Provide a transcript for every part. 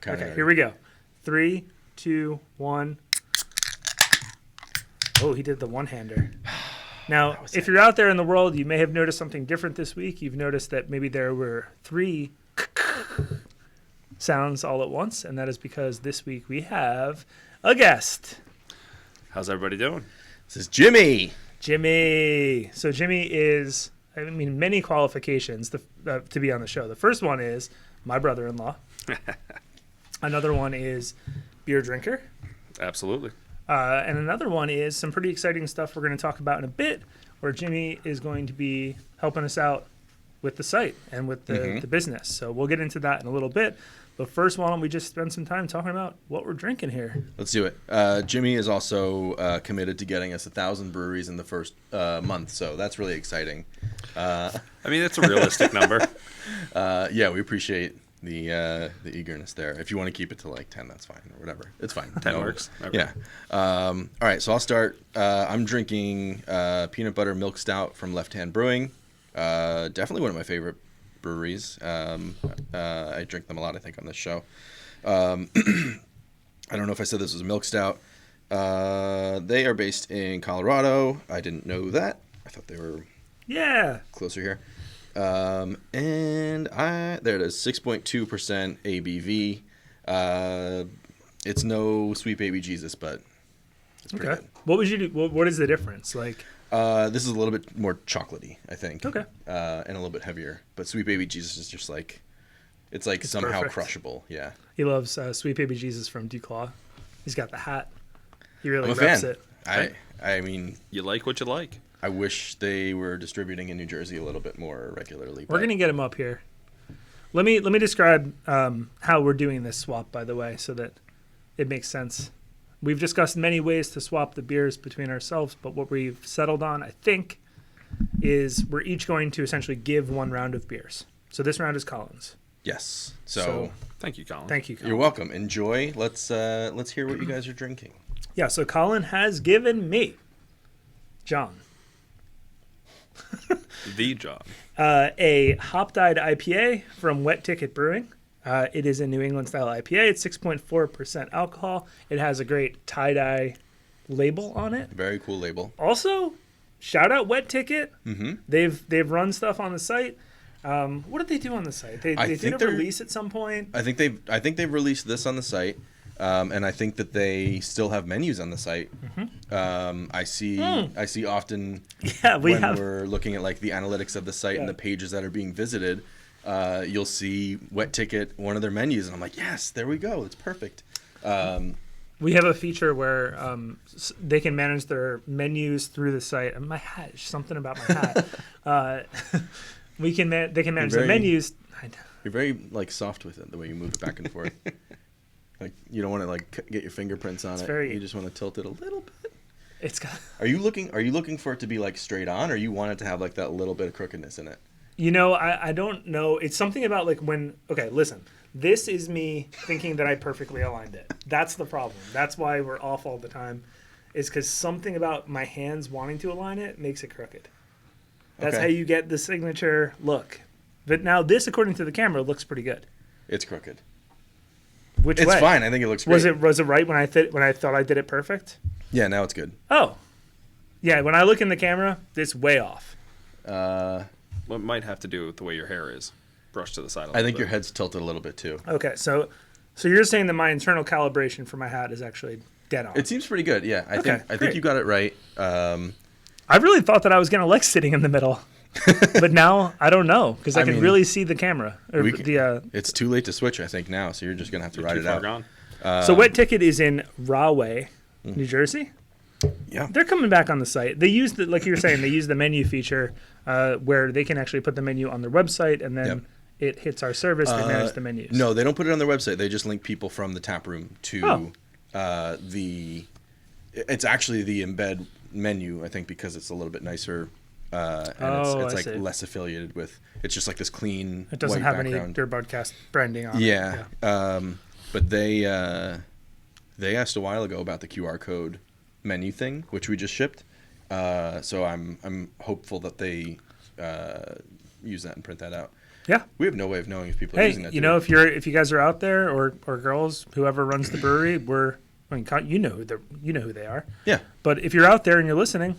Okay, here we go. 3, 2, 1. Oh, he did the one-hander. Now, if you're out there in the world, you may have noticed something different this week. You've noticed that maybe there were 3 sounds all at once, and that is because this week we have a guest. How's everybody doing? This is Jimmy. Jimmy. So Jimmy is, I mean, many qualifications to be on the show. The first one is my brother-in-law. Another one is beer drinker. Absolutely. And another one is some pretty exciting stuff we're going to talk about in a bit, where Jimmy is going to be helping us out with the site and with the business. So we'll get into that in a little bit. But first, why don't we just spend some time talking about what we're drinking here? Let's do it. Jimmy is also committed to getting us 1,000 breweries in the first month, so that's really exciting. I mean, it's a realistic number. Yeah, we appreciate the eagerness there. If you want to keep it to like 10, that's fine, or whatever. It's fine. 10 works. Okay. Yeah. All right, so I'll start. I'm drinking peanut butter milk stout from Left Hand Brewing. Definitely one of my favorite breweries. I drink them a lot, I think, on this show. I don't know if I said this was a milk stout. They are based in Colorado. I didn't know that. I thought they were closer here. And there it is, 6.2% ABV. It's no Sweet Baby Jesus, but it's pretty good. What would you do? What is the difference? Like, this is a little bit more chocolatey, I think. Okay. And a little bit heavier. But Sweet Baby Jesus is just like, it's somehow perfect. crushable. Yeah. He loves Sweet Baby Jesus from Duclaw. He's got the hat. He really I'm a reps fan. it. I mean, You like what you like. I wish they were distributing in New Jersey a little bit more regularly. We're gonna get him up here. Let me describe how we're doing this swap, by the way, so that it makes sense. We've discussed many ways to swap the beers between ourselves, but what we've settled on, I think, is we're each going to essentially give one round of beers. So this round is Colin's. Yes. So Thank you, Colin. Thank you, Colin. you're welcome. Enjoy. Let's hear what you guys are drinking. Yeah, so Colin has given me, John, The job. a hop-dyed IPA from Wet Ticket Brewing. It is a New England-style IPA. It's 6.4% alcohol. It has a great tie-dye label on it. Very cool label. Also, shout out Wet Ticket. Mm-hmm. They've run stuff on the site. What did they do on the site? They did a release at some point. I think they've released this on the site, and I think that they still have menus on the site. Mm-hmm. I see often we're looking at like the analytics of the site and the pages that are being visited. You'll see Wet Ticket, one of their menus, and I'm like, yes, there we go. It's perfect. We have a feature where they can manage their menus through the site. And my hat, something about my hat. They can manage their menus. You're very like soft with it, the way you move it back and forth. Like you don't want to like get your fingerprints on it. You just want to tilt it a little bit. It's got. Are you looking for it to be like straight on, or you want it to have like that little bit of crookedness in it? You know, I don't know. It's something about like when. Okay, listen. This is me thinking that I perfectly aligned it. That's the problem. That's why we're off all the time. Is because something about my hands wanting to align it makes it crooked. That's how you get the signature look. But now this, according to the camera, looks pretty good. It's crooked. Which way? It's fine. I think it looks great. Was it right when I thought I did it perfect? Yeah, now it's good. Oh. Yeah, when I look in the camera, it's way off. Well, it might have to do with the way your hair is brushed to the side a little I think bit. your head's tilted a little bit too. Okay, so you're saying that my internal calibration for my hat is actually dead on. It seems pretty good. Yeah, I think you got it right. I really thought that I was going to like sitting in the middle. But now I don't know because I can really see the camera. It's too late to switch, I think, now. So you're just gonna have to ride it out. Gone. So Wet Ticket is in Rahway, New Jersey. Yeah, they're coming back on the site. They use like you were saying, they use the menu feature where they can actually put the menu on their website, and then it hits our service. They manage the menus. No, they don't put it on their website. They just link people from the tap room to the. It's actually the embed menu, I think, because it's a little bit nicer. And it's like less affiliated with. It's just like this clean. It doesn't white have background. any BeerBroadcast branding on it. Yeah. But they asked a while ago about the QR code menu thing, which we just shipped. So I'm hopeful that they use that and print that out. Yeah. We have no way of knowing if people are Hey, using that. you know, if you guys are out there or girls, whoever runs the brewery, you know who they are. Yeah. But if you're out there and you're listening,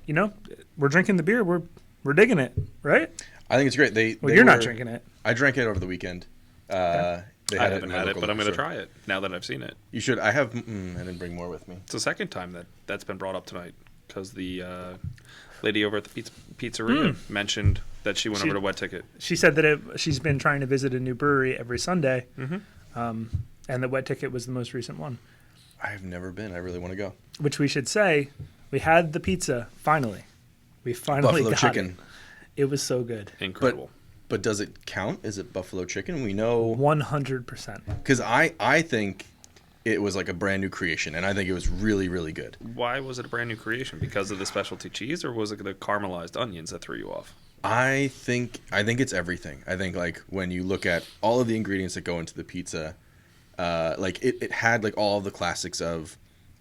you know, we're drinking the beer. We're digging it, right? I think it's great. You're not drinking it. I drank it over the weekend. I haven't had it, but I'm going to try. try it now that I've seen it. You should. I have. I didn't bring more with me. It's the second time that's been brought up tonight because the lady over at the pizzeria mentioned that she went over to Wet Ticket. She said that she's been trying to visit a new brewery every Sunday, and the Wet Ticket was the most recent one. I have never been. I really want to go. Which we should say, we had the pizza finally. We finally Buffalo got chicken. It was so good. Incredible. But does it count? Is it buffalo chicken? We know 100%. because I think it was like a brand new creation, and I think it was really, really good. Why was it a brand new creation? Because of the specialty cheese, or was it the caramelized onions that threw you off? I think it's everything. I think like when you look at all of the ingredients that go into the pizza, like it had like all of the classics of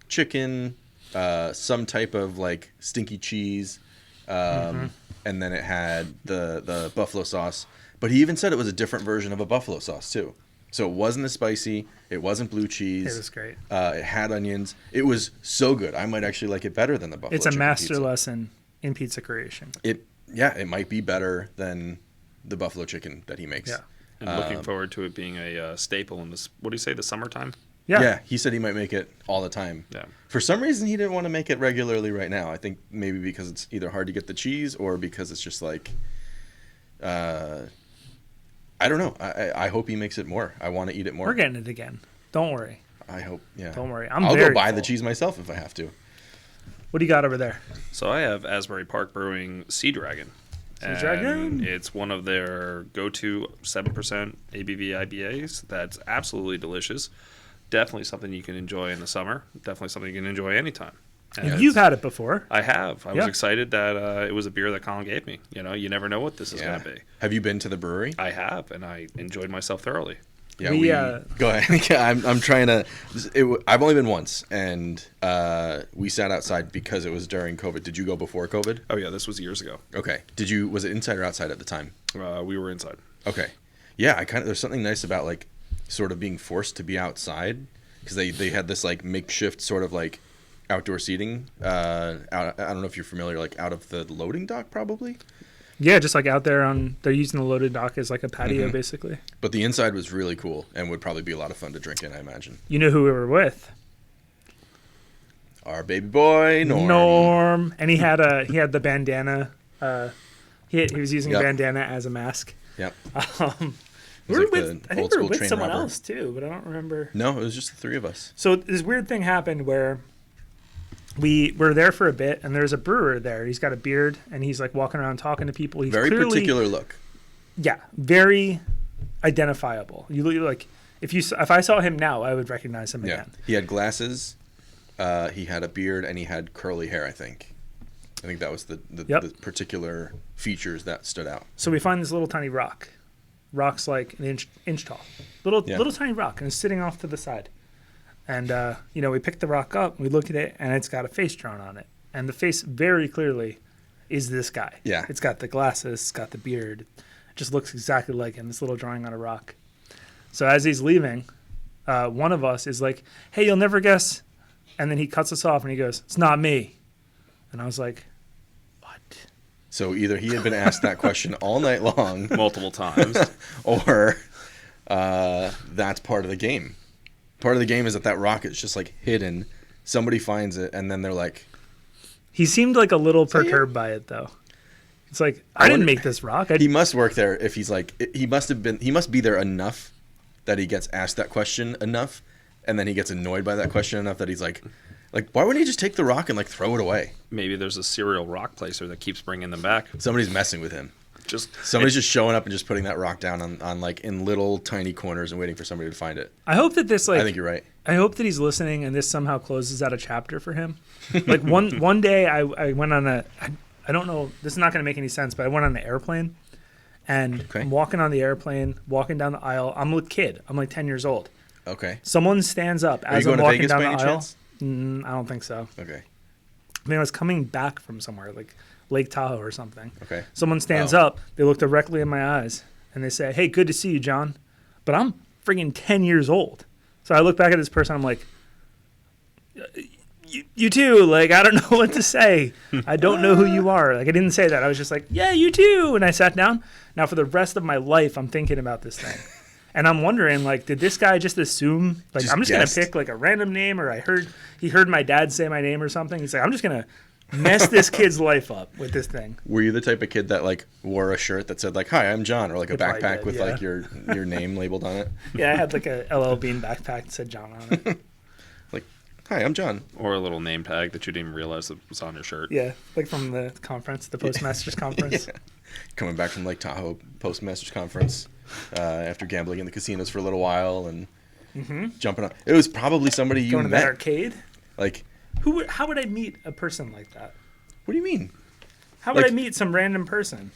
chicken, some type of like stinky cheese, and then it had the buffalo sauce. But he even said it was a different version of a buffalo sauce too. So it wasn't as spicy. It wasn't blue cheese. It was great. It had onions. It was so good. I might actually like it better than the buffalo. It's a chicken master pizza. lesson in pizza creation. It might be better than the buffalo chicken that he makes. Yeah. And looking forward to it being a staple in this. What do you say? The summertime? Yeah. He said he might make it all the time. Yeah. For some reason, he didn't want to make it regularly right now. I think maybe because it's either hard to get the cheese or because it's just like, I don't know. I hope he makes it more. I want to eat it more. We're getting it again. Don't worry. I hope. Yeah. Don't worry. I'll go very buy full. the cheese myself if I have to. What do you got over there? So I have Asbury Park Brewing Sea Dragon. Sea Dragon? It's one of their go-to 7% ABV IBAs. That's absolutely delicious. Definitely something you can enjoy in the summer. Definitely something you can enjoy anytime. And You've had it before. I have. I was Yeah. excited that it was a beer that Colin gave me. You know, you never know what this is going to be. Have you been to the brewery? I have, and I enjoyed myself thoroughly. Yeah, go ahead. I'm trying to. I've only been once, and we sat outside because it was during COVID. Did you go before COVID? Oh yeah, this was years ago. Okay. Was it inside or outside at the time? We were inside. Okay. Yeah, there's something nice about like sort of being forced to be outside because they had this like makeshift sort of like outdoor seating. I don't know if you're familiar, like out of the loading dock probably. Yeah, just like out there they're using the loaded dock as like a patio basically. But the inside was really cool and would probably be a lot of fun to drink in, I imagine. You know who we were with? Our baby boy, Norm. And he had the bandana. He was using a bandana as a mask. Yep. We were with, I think we were with someone else too, but I don't remember. No, it was just the three of us. So this weird thing happened where we were there for a bit, and there's a brewer there. He's got a beard, and he's like walking around talking to people. He's Very clearly, particular look. Yeah, very identifiable. You like if I saw him now, I would recognize him again. He had glasses, he had a beard, and he had curly hair. I think that was the particular features that stood out. So we find this little tiny rock. Rock's like an inch tall, little tiny rock, and it's sitting off to the side. And, we pick the rock up, we look at it, and it's got a face drawn on it. And the face very clearly is this guy. Yeah. It's got the glasses, it's got the beard. It just looks exactly like him, this little drawing on a rock. So as he's leaving, one of us is like, hey, you'll never guess. And then he cuts us off, and he goes, it's not me. And I was like, what? So either he had been asked that question all night long. Multiple times. Or that's part of the game. Part of the game is that rock is just like hidden. Somebody finds it, and then they're like. He seemed like a little perturbed by it, though. It's like I didn't make this rock. He must work there. If he's like, he must be there enough that he gets asked that question enough, and then he gets annoyed by that question enough that he's like, why wouldn't he just take the rock and like throw it away? Maybe there's a serial rock placer that keeps bringing them back. Somebody's messing with him. Somebody's just showing up and just putting that rock down on like in little tiny corners and waiting for somebody to find it. I hope that this I think you're right. I hope that he's listening and this somehow closes out a chapter for him. Like one day I went on I don't know, this is not going to make any sense, but I went on an airplane and I'm walking on the airplane, walking down the aisle. I'm a kid. I'm like 10 years old. Okay. Someone stands up as I'm walking down the aisle. I don't think so. Okay. I mean, I was coming back from somewhere like Lake Tahoe or something. Okay. Someone stands up. They look directly in my eyes, and they say, "Hey, good to see you, John," but I'm friggin' 10 years old. So I look back at this person, I'm like, you too. Like, I don't know what to say. I don't know who you are. Like, I didn't say that. I was just like, yeah, you too. And I sat down. Now, for the rest of my life, I'm thinking about this thing. And I'm wondering, like, did this guy just assume, like, I'm just going to pick, like, a random name, or he heard my dad say my name or something. He's like, I'm just going to mess this kid's life up with this thing. Were you the type of kid that, like, wore a shirt that said, like, "Hi, I'm John," or, like, a backpack with, yeah. like, your name labeled on it? Yeah, I had, like, a LL Bean backpack that said John on it. Like, "Hi, I'm John." Or a little name tag that you didn't even realize that was on your shirt. Yeah, like from the conference, the Postmasters conference. Yeah. Coming back from Lake Tahoe Postmasters conference after gambling in the casinos for a little while and jumping on. It was probably somebody you Going to met. that arcade? Like, How would I meet a person like that? what do you mean? How would Like- I meet some random person?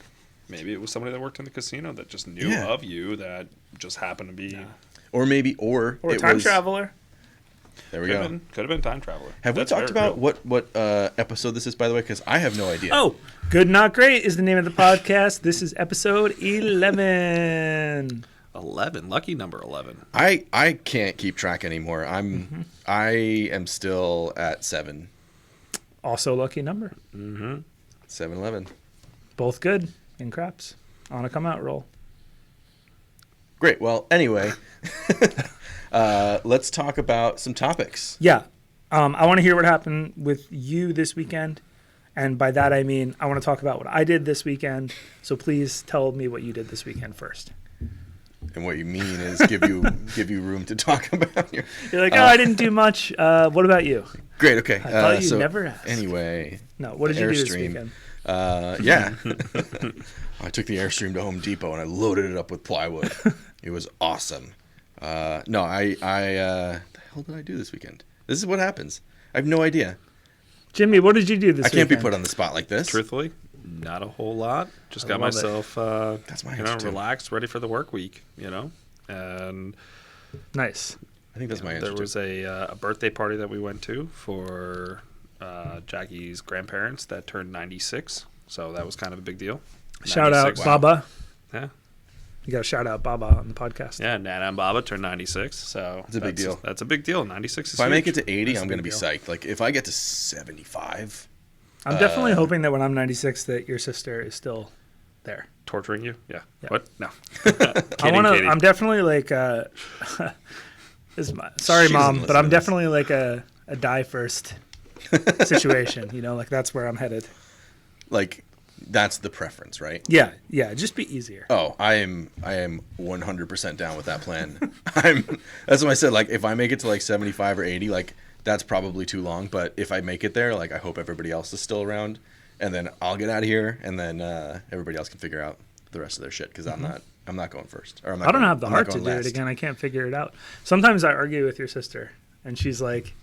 Maybe it was somebody that worked in the casino that just knew Yeah. of you that just happened to be. Or maybe, Or a it time was, traveler? There we Could go. have been time traveler. Have we That's talked very about real. what episode this is, by the way? Because I have no idea. Oh, Good Not Great is the name of the podcast. This is episode 11. 11, lucky number 11. I can't keep track anymore. I am still at 7. Also lucky number. 7-11. Both good in craps. On a come out roll. Great. Well, anyway, let's talk about some topics. Yeah. I want to hear what happened with you this weekend. And by that, I mean, I want to talk about what I did this weekend. So please tell me what you did this weekend first. And what you mean is give you room to talk about your. You're like, I didn't do much. What about you? Great. Okay. I thought you so never asked. Anyway, No, what did you do this Airstream. weekend? Yeah. I took the Airstream to Home Depot and I loaded it up with plywood. It was awesome. No, the hell did I do this weekend? This is what happens. I have no idea. Jimmy, what did you do this I can't be weekend? put on the spot like this. Truthfully, not a whole lot. Just I got love it. myself, That's my answer, too. relaxed, ready for the work week, And Nice. I think that's my answer. there was a birthday party that we went to for Jackie's grandparents that turned 96. So that was kind of a big deal. Shout out 96. Baba. Yeah. You got to shout out Baba on the podcast. Yeah, Nana and Baba turned 96. So It's a big deal. That's a big deal. 96 is If I make huge. it to 80, That's I'm a going to big be deal. psyched. Like, if I get to 75, I'm definitely hoping that when I'm 96 that your sister is still there. Torturing you? Yeah. Yeah. What? No. I want to. Kidding. I'm definitely like. Sorry, She doesn't Mom, but listen I'm to this. definitely like a die first situation. Like that's where I'm headed. like, that's the preference, right? Yeah, just be easier. Oh, I am 100% down with that plan. That's what I said. Like, if I make it to like 75 or 80, like that's probably too long. But if I make it there, like I hope everybody else is still around, and then I'll get out of here, and then everybody else can figure out the rest of their shit because I'm not going first. Or I'm not I don't going- have the I'm not heart to going do it last. again. I can't figure it out. Sometimes I argue with your sister, and she's like,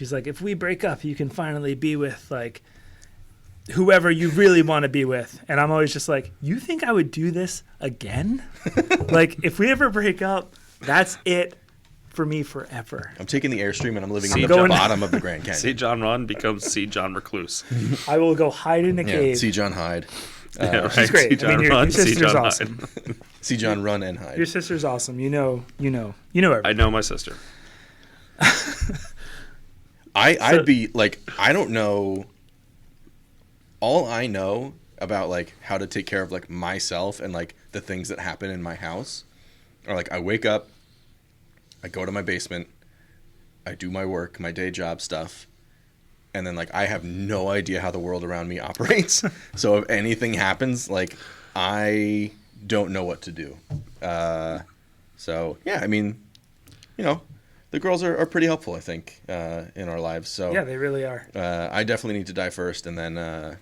if we break up, you can finally be with like whoever you really want to be with. And I'm always just like, you think I would do this again? Like, if we ever break up, that's it for me forever. I'm taking the Airstream and I'm living See in the John- bottom of the Grand Canyon. See John Run becomes See John Recluse. I will go hide in a Yeah, cave. see John Hyde. Yeah, right. She's great. See John your Run, see sister's John awesome. Hide. See John run and hide. Your sister's awesome. You know everything. I know my sister. I'd be like, I don't know. All I know about like how to take care of like myself and like the things that happen in my house are like I wake up, I go to my basement, I do my work, my day job stuff, and then like I have no idea how the world around me operates. So if anything happens, like I don't know what to do. So yeah, I mean, the girls are pretty helpful, I think, in our lives. So Yeah, they really are. I definitely need to die first, and then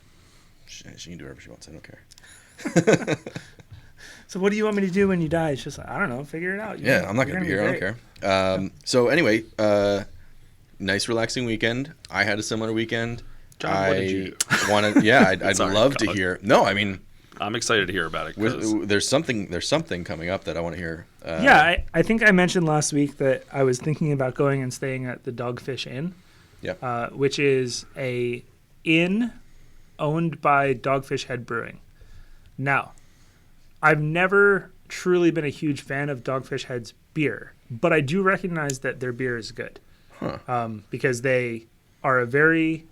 she can do whatever she wants. I don't care. So what do you want me to do when you die? It's just like, I don't know. Figure it out. Yeah, I'm not going to be here. I don't care. So anyway, nice relaxing weekend. I had a similar weekend. John, what did you do? I'd Sorry, love to Colin. hear. No, I mean, I'm excited to hear about it. 'Cause there's something coming up that I want to hear. Yeah, I think I mentioned last week that I was thinking about going and staying at the Dogfish Inn. Yep. Which is a inn owned by Dogfish Head Brewing. Now, I've never truly been a huge fan of Dogfish Head's beer, but I do recognize that their beer is good. Because they are a very,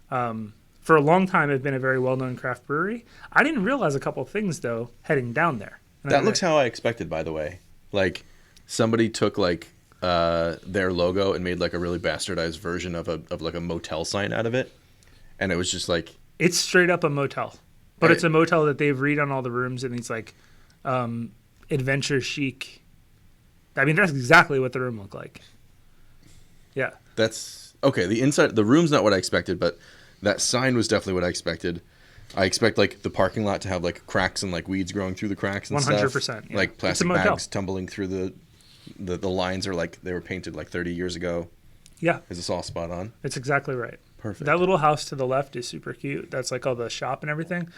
for a long time, have been a very well-known craft brewery. I didn't realize a couple of things, though, heading down there. And That looks how I expected, by the way. Like, somebody took, like, their logo and made, like, a really bastardized version of like, a motel sign out of it. And it was just, like... It's straight up a motel. But it's a motel that they've redone all the rooms in these, like, adventure chic... I mean, that's exactly what the room looked like. Yeah. That's... Okay, the room's not what I expected, but that sign was definitely what I expected. I expect, like, the parking lot to have, like, cracks and, like, weeds growing through the cracks and 100%, stuff. yeah. Like, plastic bags tumbling through the lines are, like, they were painted, like, 30 years ago. Yeah. Is this all spot on? It's exactly right. Perfect. That little house to the left is super cute. That's, like, all the shop and everything.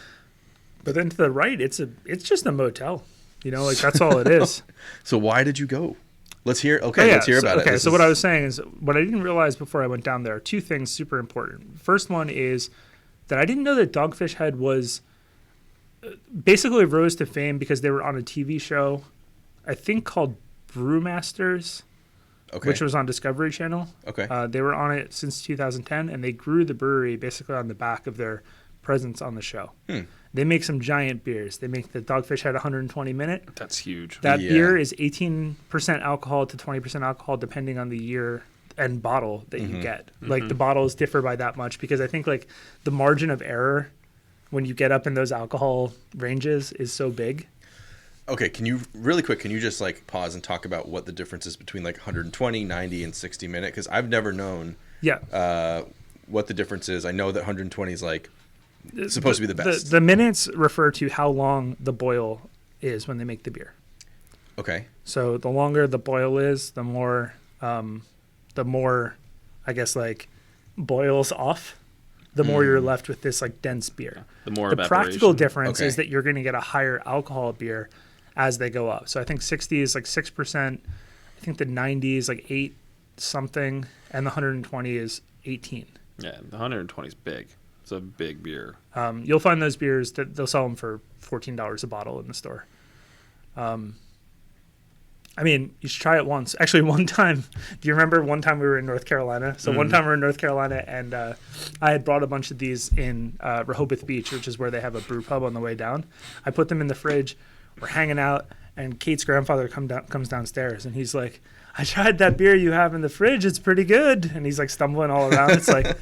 But then to the right, it's just a motel. You know, like, that's all it is. So why did you go? Let's hear about it. Okay, so what I was saying is, what I didn't realize before I went down there are two things super important. First one is that I didn't know that Dogfish Head was basically rose to fame because they were on a TV show, I think called Brewmasters, which was on Discovery Channel. Okay. They were on it since 2010, and they grew the brewery basically on the back of their presence on the show. They make some giant beers. They make the Dogfish Head 120 minute. That's huge. That beer is 18% alcohol to 20% alcohol, depending on the year and bottle that you get. Like, the bottles differ by that much because I think, like, the margin of error when you get up in those alcohol ranges is so big. Okay, can you just, like, pause and talk about what the difference is between, like, 120, 90, and 60 minute? Because I've never known what the difference is. I know that 120 is, like, supposed to be the best. The minutes refer to how long the boil is when they make the beer. Okay. So the longer the boil is, the more, I guess, like, boils off, the more you're left with this, like, dense beer. The more the practical evaporation. difference is that you're going to get a higher alcohol beer as they go up. So I think 60 is like 6%. I think the 90 is like 8 something, and the 120 is 18. Yeah, the 120 is big. It's a big beer. You'll find those beers that they'll sell them for $14 a bottle in the store. I mean, you should try it once. Actually, one time, do you remember one time we were in North Carolina? So one time we were in North Carolina, and I had brought a bunch of these in Rehoboth Beach, which is where they have a brew pub on the way down. I put them in the fridge. We're hanging out, and Kate's grandfather comes downstairs, and he's like, I tried that beer you have in the fridge. It's pretty good. And he's, like, stumbling all around. It's like,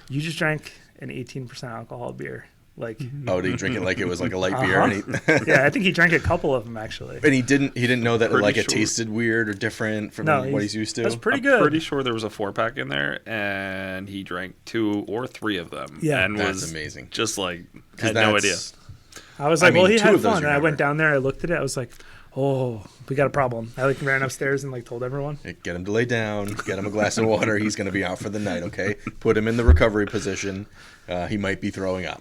you just drank an 18% alcohol beer. Like, did he drink it like it was like a light beer? And yeah, I think he drank a couple of them actually. And he didn't know that it tasted weird or different from what he's used to. That's pretty good. I'm pretty sure there was a 4-pack in there, and he drank 2 or 3 of them. Yeah, and that's was amazing. Just like had no idea. I was like, well, he had fun, and I remember. went down there. I looked at it. I was like, oh, we got a problem. I like ran upstairs and like told everyone. Get him to lay down. Get him a glass of water. He's going to be out for the night. Okay, put him in the recovery position. He might be throwing up.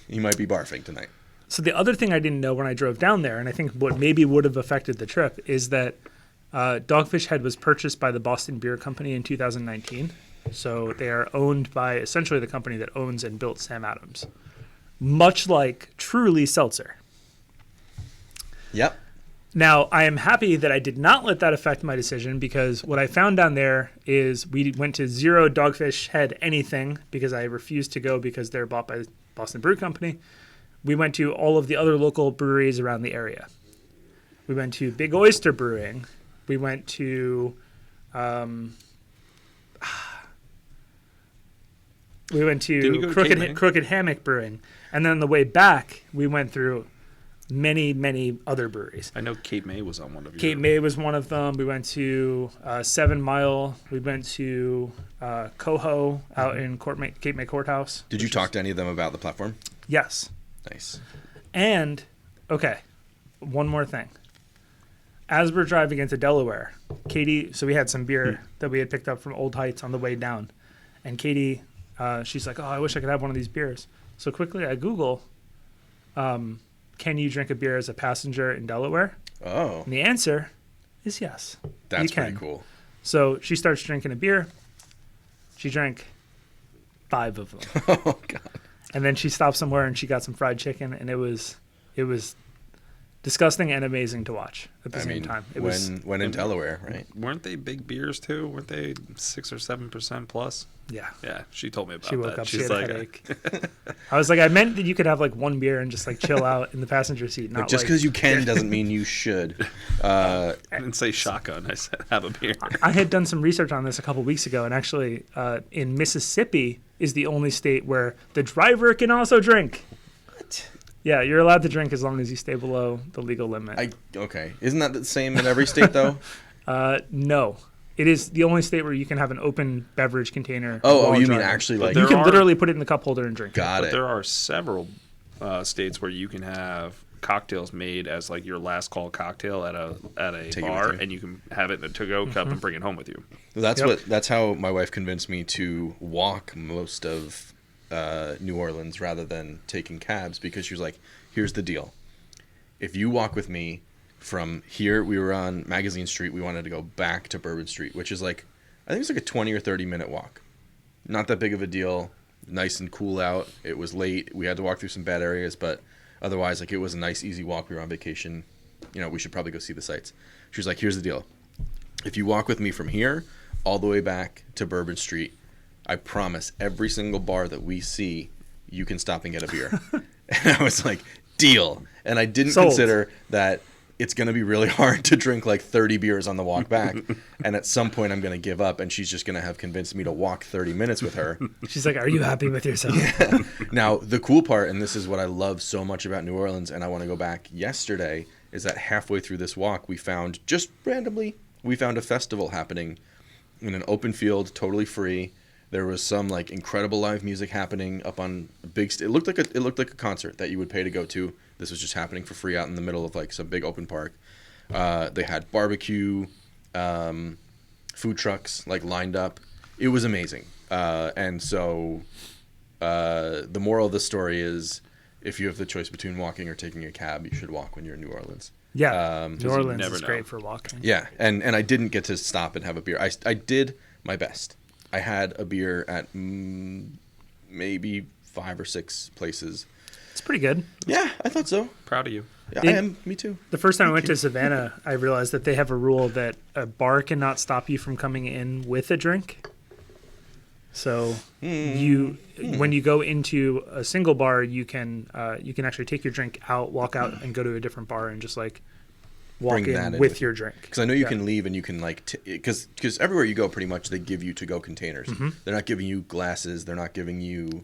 He might be barfing tonight. So the other thing I didn't know when I drove down there, and I think what maybe would have affected the trip, is that Dogfish Head was purchased by the Boston Beer Company in 2019. So they are owned by essentially the company that owns and built Sam Adams, much like Truly Seltzer. Yep. Now, I am happy that I did not let that affect my decision, because what I found down there is we went to 0 Dogfish Head anything because I refused to go because they're bought by Boston Brew Company. We went to all of the other local breweries around the area. We went to Big Oyster Brewing. We went to Crooked Hammock Brewing. And then on the way back, we went through many, many other breweries. I know Cape May was on one of yours. Cape May was one of them. We went to 7 Mile. We went to Coho out in Cape May Courthouse. Did you talk to any of them about the platform? Yes. Nice. And, okay, one more thing. As we're driving into Delaware, Katie, so we had some beer that we had picked up from Old Heights on the way down. And Katie, she's like, oh, I wish I could have one of these beers. So quickly I Google, can you drink a beer as a passenger in Delaware? Oh. And the answer is yes. That's pretty cool. So she starts drinking a beer. She drank 5 of them. Oh, God. And then she stopped somewhere and she got some fried chicken, and it was disgusting and amazing to watch at the same time. It was when in Delaware, right? Weren't they big beers too? Weren't they 6 or 7% plus? yeah. Yeah, she told me about She woke that. up. She She's had a like, headache. I was like, I meant that you could have like one beer and just like chill out in the passenger seat. Not Just because you can doesn't mean you should. I didn't say shotgun. I said have a beer. I had done some research on this a couple weeks ago, and actually, in Mississippi is the only state where the driver can also drink. What? Yeah, you're allowed to drink as long as you stay below the legal limit. Okay. Isn't that the same in every state though? No. It is the only state where you can have an open beverage container. Oh, while you mean driving. actually But like You there can are- literally put it in the cup holder and drink it. got But it. there are several states where you can have cocktails made as like your last call cocktail at a Take it bar, with you. and you can have it in a to-go cup and bring it home with you. That's how my wife convinced me to walk most of New Orleans rather than taking cabs, because she was like, here's the deal. If you walk with me from here, we were on Magazine Street, we wanted to go back to Bourbon Street, which is like, I think it's like a 20 or 30 minute walk. Not that big of a deal. Nice and cool out. It was late. We had to walk through some bad areas, but otherwise, like, it was a nice, easy walk. We were on vacation. You know, we should probably go see the sights. She was like, here's the deal. If you walk with me from here all the way back to Bourbon Street, I promise every single bar that we see, you can stop and get a beer. And I was like, deal. And I didn't Sold. consider that it's going to be really hard to drink like 30 beers on the walk back. And at some point I'm going to give up, and she's just going to have convinced me to walk 30 minutes with her. She's like, are you happy with yourself? Now, the cool part, and this is what I love so much about New Orleans, and I want to go back yesterday, is that halfway through this walk, we found, just randomly, a festival happening in an open field, totally free. There was some like incredible live music happening up on a big it looked like a concert that you would pay to go to. This was just happening for free out in the middle of like some big open park. They had barbecue, food trucks like lined up. It was amazing. And so the moral of the story is, if you have the choice between walking or taking a cab, you should walk when you're in New Orleans. Yeah, New Orleans never is know. great for walking. Yeah, and I didn't get to stop and have a beer. I did my best. I had a beer at maybe 5 or 6 places. It's pretty good. Yeah, I thought so. Proud of you. Yeah, It- I am. Me too. The first time I went to Savannah, I realized that they have a rule that a bar cannot stop you from coming in with a drink. So when you go into a single bar, you can actually take your drink out, walk out, and go to a different bar and just like walk Bring that in in with with your drink. Because I know you Yeah. can leave and you can like because everywhere you go, pretty much they give you to-go containers. They're not giving you glasses. They're not giving you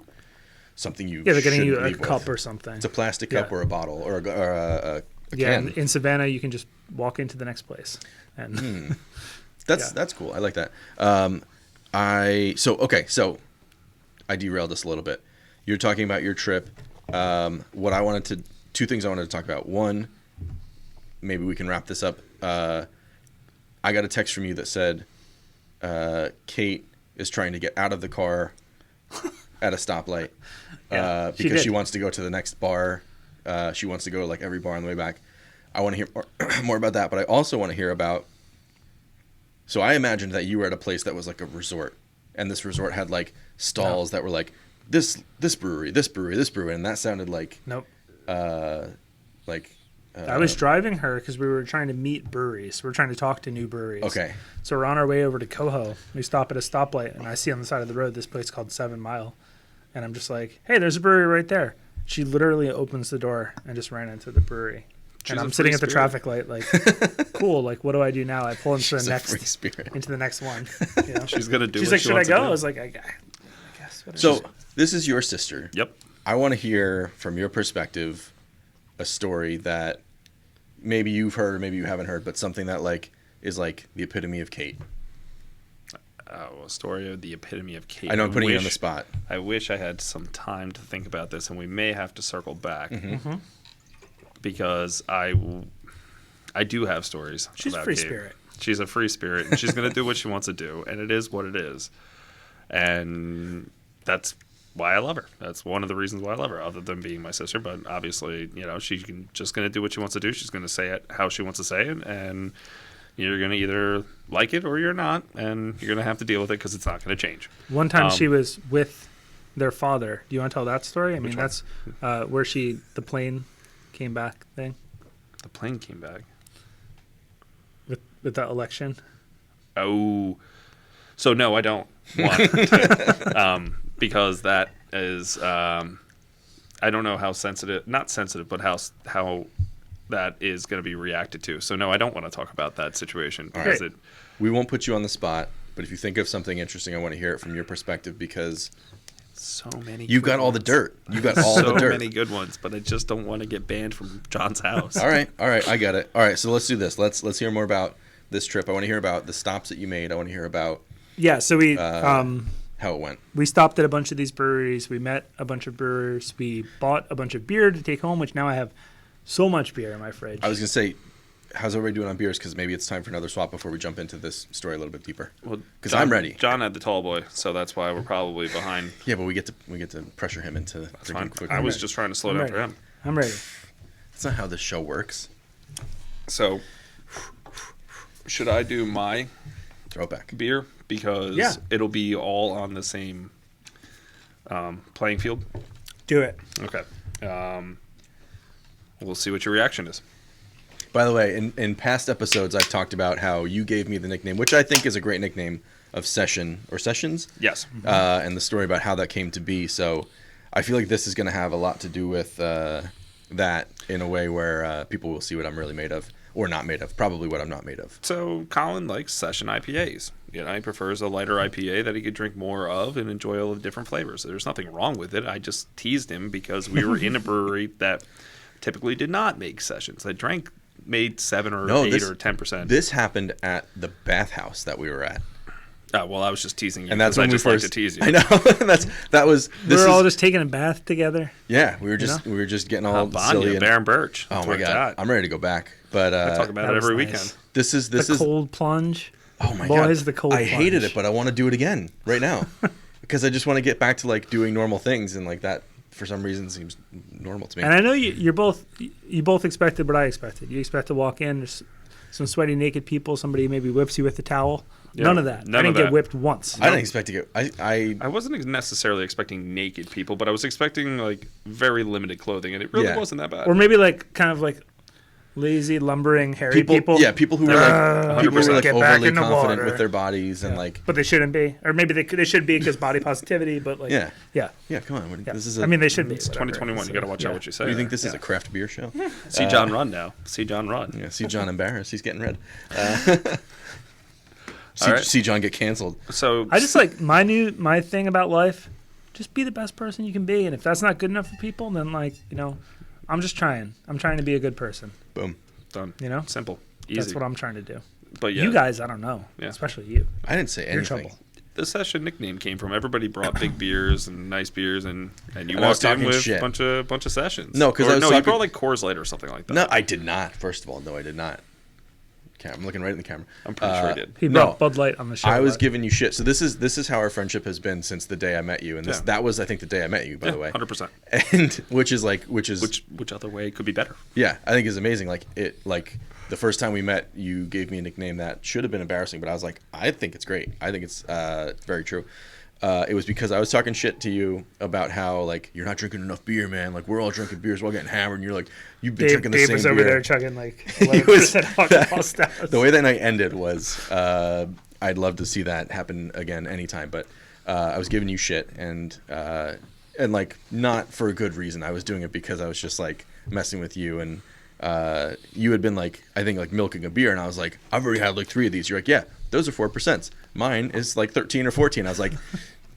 something you Yeah, they're getting you shouldn't a leave cup with. or something. It's a plastic cup Yeah. or a bottle or a Yeah, can. in Savannah, you can just walk into the next place. And That's cool. I like that. So I derailed this a little bit. You're talking about your trip. Two things I wanted to talk about. One, maybe we can wrap this up. I got a text from you that said Kate is trying to get out of the car at a stoplight she because did. she wants to go to the next bar. She wants to go to like every bar on the way back. I want to hear more about that, but I also want to hear about. So I imagined that you were at a place that was like a resort, and this resort had like stalls that were like this brewery, this brewery, this brewery, and that sounded like nope. like. I was driving her because we were trying to meet breweries. We were trying to talk to new breweries. Okay. So we're on our way over to Coho. We stop at a stoplight, and I see on the side of the road this place called 7 Mile. And I'm just like, hey, there's a brewery right there. She literally opens the door and just ran into the brewery. She's and a I'm free sitting at the spirit. traffic light like, cool, like, what do I do now? I pull into She's the a free next spirit. into the next one. You know? She's gonna do. She's what like, she should I wants to go? do. I was like, I guess. Whatever. So this is your sister. Yep. I want to hear from your perspective a story that maybe you've heard or maybe you haven't heard, but something that like is like the epitome of Kate. A story of the epitome of Kate. I know I'm putting you on the spot. I wish I had some time to think about this, and we may have to circle back because I do have stories. She's a about free Kate. spirit. She's a free spirit, and she's going to do what she wants to do, and it is what it is. And that's why I love her. That's one of the reasons why I love her, other than being my sister. But obviously, she's just going to do what she wants to do. She's going to say it how she wants to say it, and you're going to either like it or you're not, and you're going to have to deal with it because it's not going to change. One time she was with their father. Do you want to tell that story? I mean, one? that's where the plane came back thing. The plane came back. With that election. Oh, so no, I don't want to, because that is I don't know how sensitive, not sensitive, but how that is going to be reacted to. So no, I don't want to talk about that situation because we won't put you on the spot. But if you think of something interesting, I want to hear it from your perspective because so many. You got all the dirt. You got all the dirt. So many good ones, but I just don't want to get banned from John's house. All right, I got it. All right, so let's do this. Let's hear more about this trip. I want to hear about the stops that you made. I want to hear about so we how it went. We stopped at a bunch of these breweries. We met a bunch of brewers. We bought a bunch of beer to take home, which now I have so much beer in my fridge. I was gonna say, how's everybody doing on beers? Because maybe it's time for another swap before we jump into this story a little bit deeper. Well, because I'm ready. John had the tall boy, so that's why we're probably behind. Yeah, but we get to pressure him into drinking quicker. I was just trying to slow down for him. I'm ready. That's not how this show works. So, should I do my throwback beer because it'll be all on the same playing field? Do it. Okay. We'll see what your reaction is. By the way, in past episodes, I've talked about how you gave me the nickname, which I think is a great nickname, of Sessions. Yes. And the story about how that came to be. So I feel like this is going to have a lot to do with that in a way where people will see what I'm really made of. Or not made of. Probably what I'm not made of. So Colin likes session IPAs. He prefers a lighter IPA that he could drink more of and enjoy all the different flavors. There's nothing wrong with it. I just teased him because we were in a brewery that typically did not make sessions. Made 7 or 8 or 10%. This happened at the bathhouse that we were at. Oh, well, I was just teasing you. And that's when we first like to tease you. I know. We were all just taking a bath together. Yeah, we were just getting all silly. Bear and Birch. Oh my god, I'm ready to go back. But I talk about it every weekend. This is cold plunge. Oh my god, boys, the cold plunge. I hated it, but I want to do it again right now because I just want to get back to doing normal things, and that for some reason seems normal to me. And I know you both expected what I expected. You expect to walk in, there's some sweaty naked people, somebody maybe whips you with a towel. Yeah, none of that. I didn't get whipped once. I didn't expect to get. I wasn't necessarily expecting naked people, but I was expecting very limited clothing, and it really wasn't that bad. Or maybe kind of lazy, lumbering, hairy people. Yeah, people who were overly confident water. with their bodies and But they shouldn't be, or maybe they should be because body positivity. But yeah. Come on, this is. They should be. It's 2021. You got to watch out what you say. Do you think this is a craft beer show? See John run now. See John run. Yeah, see John embarrassed. He's getting red. See John get canceled. So I just my thing about life. Just be the best person you can be, and if that's not good enough for people, then I'm just trying. I'm trying to be a good person. Boom. Done. Simple. Easy. That's what I'm trying to do. But you guys, I don't know. Yeah. Especially you. I didn't say anything. You're trouble. The session nickname came from everybody brought big beers and nice beers, and you walked in with a bunch of sessions. No, because you brought Coors Light or something like that. No, I did not. First of all, no, I did not. I'm looking right in the camera. I'm pretty sure I did. He brought Bud Light on the show. I was giving you shit. So this is how our friendship has been since the day I met you, and that was I think the day I met you, by the way. 100%. And which other way could be better? Yeah, I think is amazing. The first time we met, you gave me a nickname that should have been embarrassing, but I was like, I think it's great. I think it's very true. It was because I was talking shit to you about how you're not drinking enough beer, man. We're all drinking beers, we're all getting hammered, and you're like, you've been drinking the same beer. Dave was over there chugging 11% alcohol stouts. The way that night ended was, I'd love to see that happen again anytime. But I was giving you shit, and not for a good reason. I was doing it because I was just messing with you, and you had been I think milking a beer, and I was like, I've already had 3 of these. You're like, yeah, those are 4%. Mine is 13 or 14. I was like,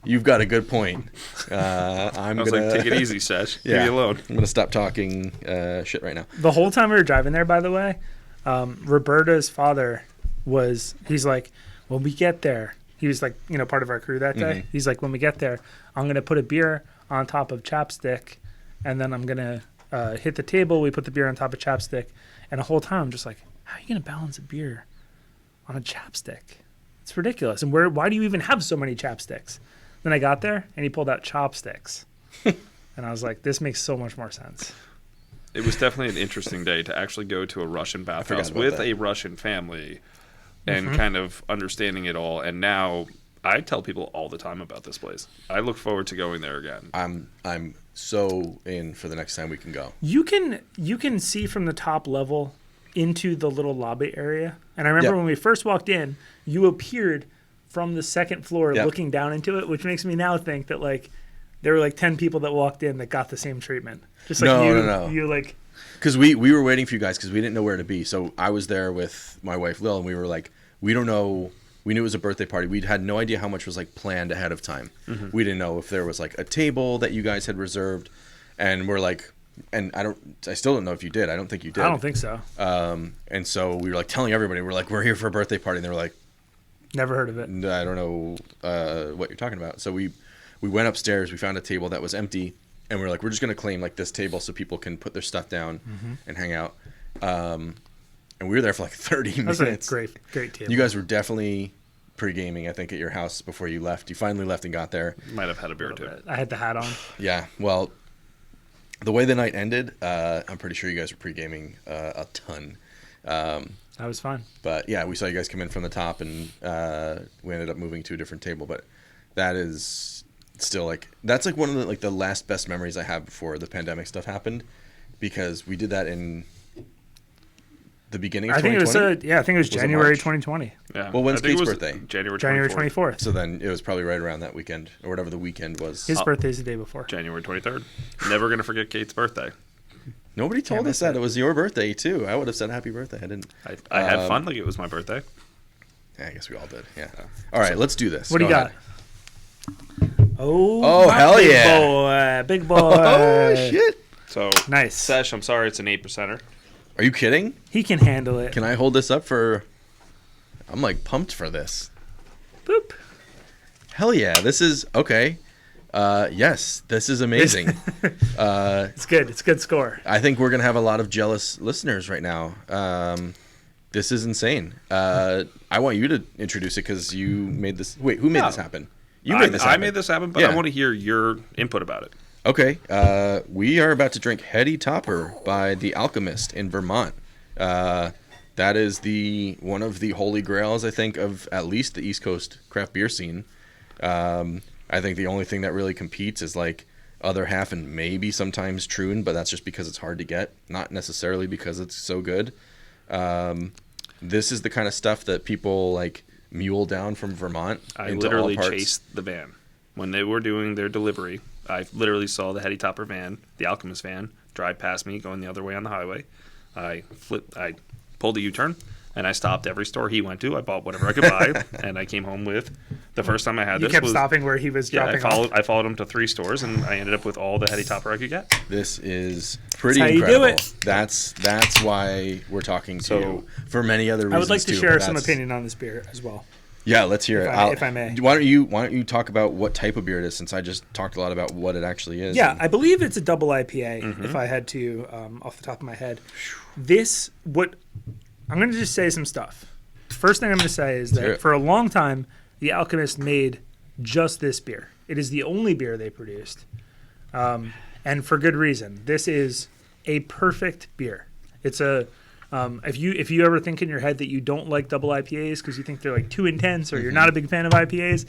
you've got a good point. I was gonna take it easy, Sesh. Leave me alone. I'm gonna stop talking shit right now. The whole time we were driving there, by the way, Roberta's father he's like, when we get there, he was part of our crew that day. He's like, when we get there, I'm gonna put a beer on top of chapstick, and then I'm gonna hit the table. We put the beer on top of chapstick, and the whole time I'm just like, how are you gonna balance a beer on a chapstick? It's ridiculous. And why do you even have so many chapsticks? Then I got there, and he pulled out chopsticks. And I was like, this makes so much more sense. It was definitely an interesting day to actually go to a Russian bathhouse with a Russian family and kind of understanding it all. And now I tell people all the time about this place. I look forward to going there again. I'm so in for the next time we can go. You can see from the top level into the little lobby area. And I remember when we first walked in, you appeared from the second floor looking down into it, which makes me now think that like there were like 10 people that walked in that got the same treatment. Just like you like, because we were waiting for you guys because we didn't know where to be. So I was there with my wife Lil, and we were like, we don't know. We knew it was a birthday party. We had no idea how much was like planned ahead of time. Mm-hmm. We didn't know if there was like a table that you guys had reserved, and we're like, and I still don't know if you did. I don't think you did. I don't think so. And so we were like telling everybody, we're like, we're here for a birthday party, and they were like, never heard of it. I don't know what you're talking about. So we went upstairs. We found a table that was empty, and we're like, we're just gonna claim like this table so people can put their stuff down and hang out. And we were there for like 30 minutes. That's a great table. You guys were definitely pre-gaming, I think, at your house before you left. You finally left and got there. Might have had a beer too. I had the hat on. Yeah. Well, the way the night ended, I'm pretty sure you guys were pre-gaming a ton. That was fun. But yeah, we saw you guys come in from the top, and we ended up moving to a different table. But that is still like, that's like one of the last best memories I have before the pandemic stuff happened, because we did that in the beginning of 2020? I think it was January 2020. Yeah. Well, when's Kate's birthday? January 24th. So then it was probably right around that weekend, or whatever the weekend was. His birthday's the day before. January 23rd. Never going to forget Kate's birthday. Nobody told us that. It was your birthday, too. I would have said happy birthday. I didn't. I had fun like it was my birthday. Yeah, I guess we all did. Yeah. All right, let's do this. What do you got? Oh, hell big yeah. Big boy. Oh, shit. So, nice. Sesh, I'm sorry, it's an 8%er. Are you kidding? He can handle it. Can I hold this up for... I'm like pumped for this. Boop. Hell yeah. This is... Okay. Yes, this is amazing. It's good. It's a good score. I think we're going to have a lot of jealous listeners right now. This is insane. I want you to introduce it because you made this... Wait, who made this happen? You made this happen. I made this happen, but I want to hear your input about it. Okay, we are about to drink Heady Topper by the Alchemist in Vermont. That is one of the holy grails, I think, of at least the East Coast craft beer scene. I think the only thing that really competes is like Other Half and maybe sometimes Troon, but that's just because it's hard to get, not necessarily because it's so good. This is the kind of stuff that people like mule down from Vermont. I literally chased the van when they were doing their delivery. I literally saw the Heady Topper van, the Alchemist van, drive past me going the other way on the highway. I pulled a U-turn, and I stopped every store he went to. I bought whatever I could buy, and I came home with, the first time I had this. You kept stopping where he was dropping off? I followed him to 3 stores, and I ended up with all the Heady Topper I could get. This is pretty incredible. You do it. That's why we're talking to you for many other reasons. I would like to share some opinion on this beer as well. Yeah, let's hear it. If I may. Why don't you talk about what type of beer it is, since I just talked a lot about what it actually is. Yeah, I believe it's a double IPA, if I had to, off the top of my head. I'm going to just say some stuff. First thing I'm going to say is that for a long time, the Alchemist made just this beer. It is the only beer they produced, and for good reason. This is a perfect beer. It's a... if you ever think in your head that you don't like double IPAs because you think they're like too intense or you're not a big fan of IPAs,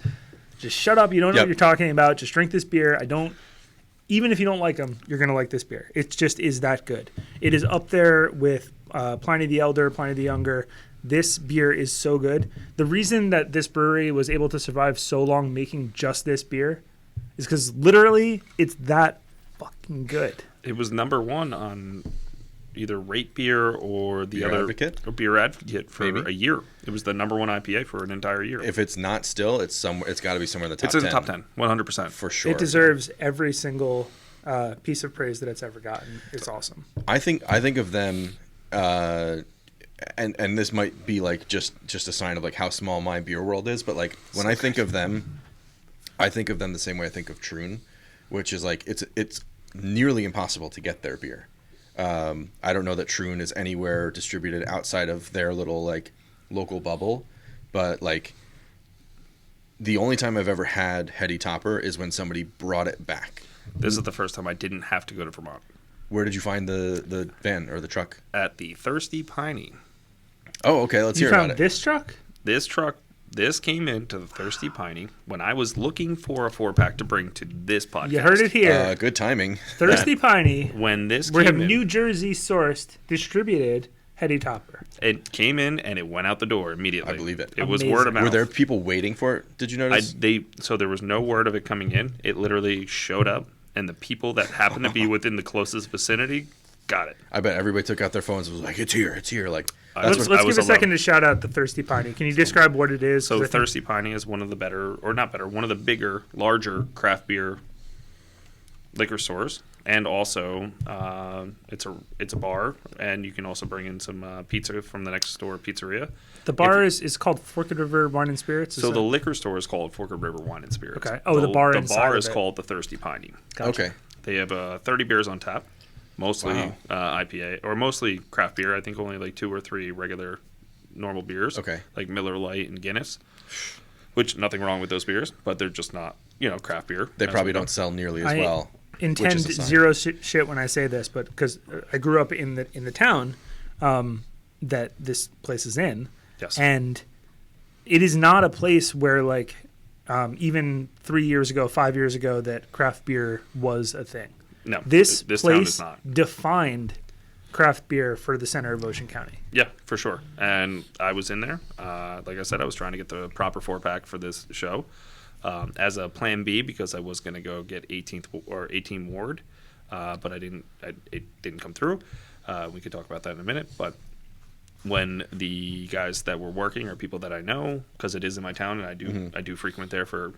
just shut up. You don't know what you're talking about. Just drink this beer. Even if you don't like them, you're going to like this beer. It just is that good. It is up there with Pliny the Elder, Pliny the Younger. This beer is so good. The reason that this brewery was able to survive so long making just this beer is because literally it's that fucking good. It was number 1 on either Rate Beer or the Beer other Advocate? Or Beer Advocate for a year. It was the number 1 IPA for an entire year. If it's not still, it's somewhere. It's got to be somewhere in the top 10. It's in the top 10, 100%. For sure. It deserves every single piece of praise that it's ever gotten. It's awesome. I think of them, and this might be like just a sign of like how small my beer world is, but like when I think of them the same way I think of Troon, which is like it's nearly impossible to get their beer. I don't know that Troon is anywhere distributed outside of their little like local bubble, but like the only time I've ever had Heady Topper is when somebody brought it back. This is the first time I didn't have to go to Vermont. Where did you find the van or the truck? At the Thirsty Piney. Oh, okay. Let's hear about it. This truck? This truck This came into the Thirsty Piney when I was looking for a 4-pack to bring to this podcast. You heard it here. Good timing. Thirsty Piney. When this We came have in, New Jersey sourced, distributed Heady Topper. it came in and it went out the door immediately. I believe it. It was Amazing. word of mouth. Were there people waiting for it? Did you notice? So there was no word of it coming in. It literally showed up, and the people that happened to be within the closest vicinity got it. I bet everybody took out their phones and was like, it's here, it's here. Like, Let's give a second to shout out the Thirsty Piney. Can you describe what it is? So Thirsty Piney is one of the one of the bigger, larger craft beer liquor stores, and also it's a bar, and you can also bring in some pizza from the next door pizzeria. The bar is called Forked River Wine and Spirits? So the liquor store is called Forked River Wine and Spirits. Okay. Oh, the bar is called the Thirsty Piney. Gotcha. okay. They have 30 beers on tap, mostly IPA, or mostly craft beer. I think only like 2 or 3 regular normal beers. Okay. Like Miller Lite and Guinness, which nothing wrong with those beers, but they're just not, craft beer. They probably don't sell nearly as well. Intend which is a sign. zero shit when I say this, but because I grew up in the town that this place is in, Yes. and it is not a place where like even 3 years ago, 5 years ago, that craft beer was a thing. No, This town is place not. defined craft beer for the center of Ocean County. Yeah, for sure. And I was in there. Like I said, I was trying to get the proper 4-pack for this show as a plan B, because I was going to go get 18 Ward, but it didn't come through. We could talk about that in a minute. But when the guys that were working are people that I know, because it is in my town, and I do frequent there for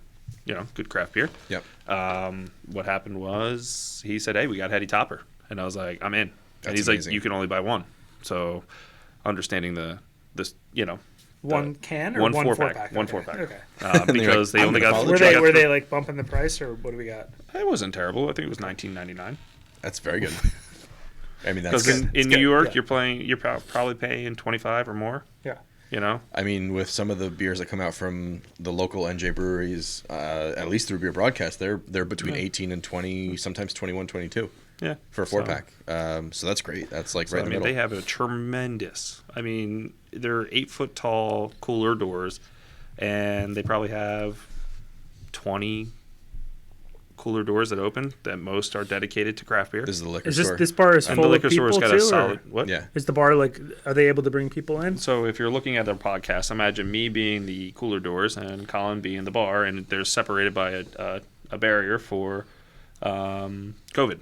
good craft beer. Yep. What happened was he said, "Hey, we got Heady Topper," and I was like, "I'm in." That's and he's amazing. like, "You can only buy one." So, understanding One can or one one 4-pack, one Okay. 4-pack, Okay. because like, they "I'm only gonna got. follow Were the they like bumping the price, or what do we got? It wasn't terrible. I think it was $19.99. That's very good. I mean, that's Because good. in good, New York, yeah. you're probably paying $25 or more. Yeah. I mean, with some of the beers that come out from the local NJ breweries, at least through BeerBroadcast, they're between 18 and 20, sometimes 21, 22 Yeah, for a 4-pack. So that's great. That's like right in the middle. They have a tremendous. They're 8-foot tall cooler doors, and they probably have 20 cooler doors that open. That most are dedicated to craft beer. This is the liquor Is store. this bar is And full the liquor of people store's got too? a solid. What? Yeah. Is the bar like? Are they able to bring people in? So if you're looking at their podcast, imagine me being the cooler doors and Colin being the bar, and they're separated by a barrier for COVID.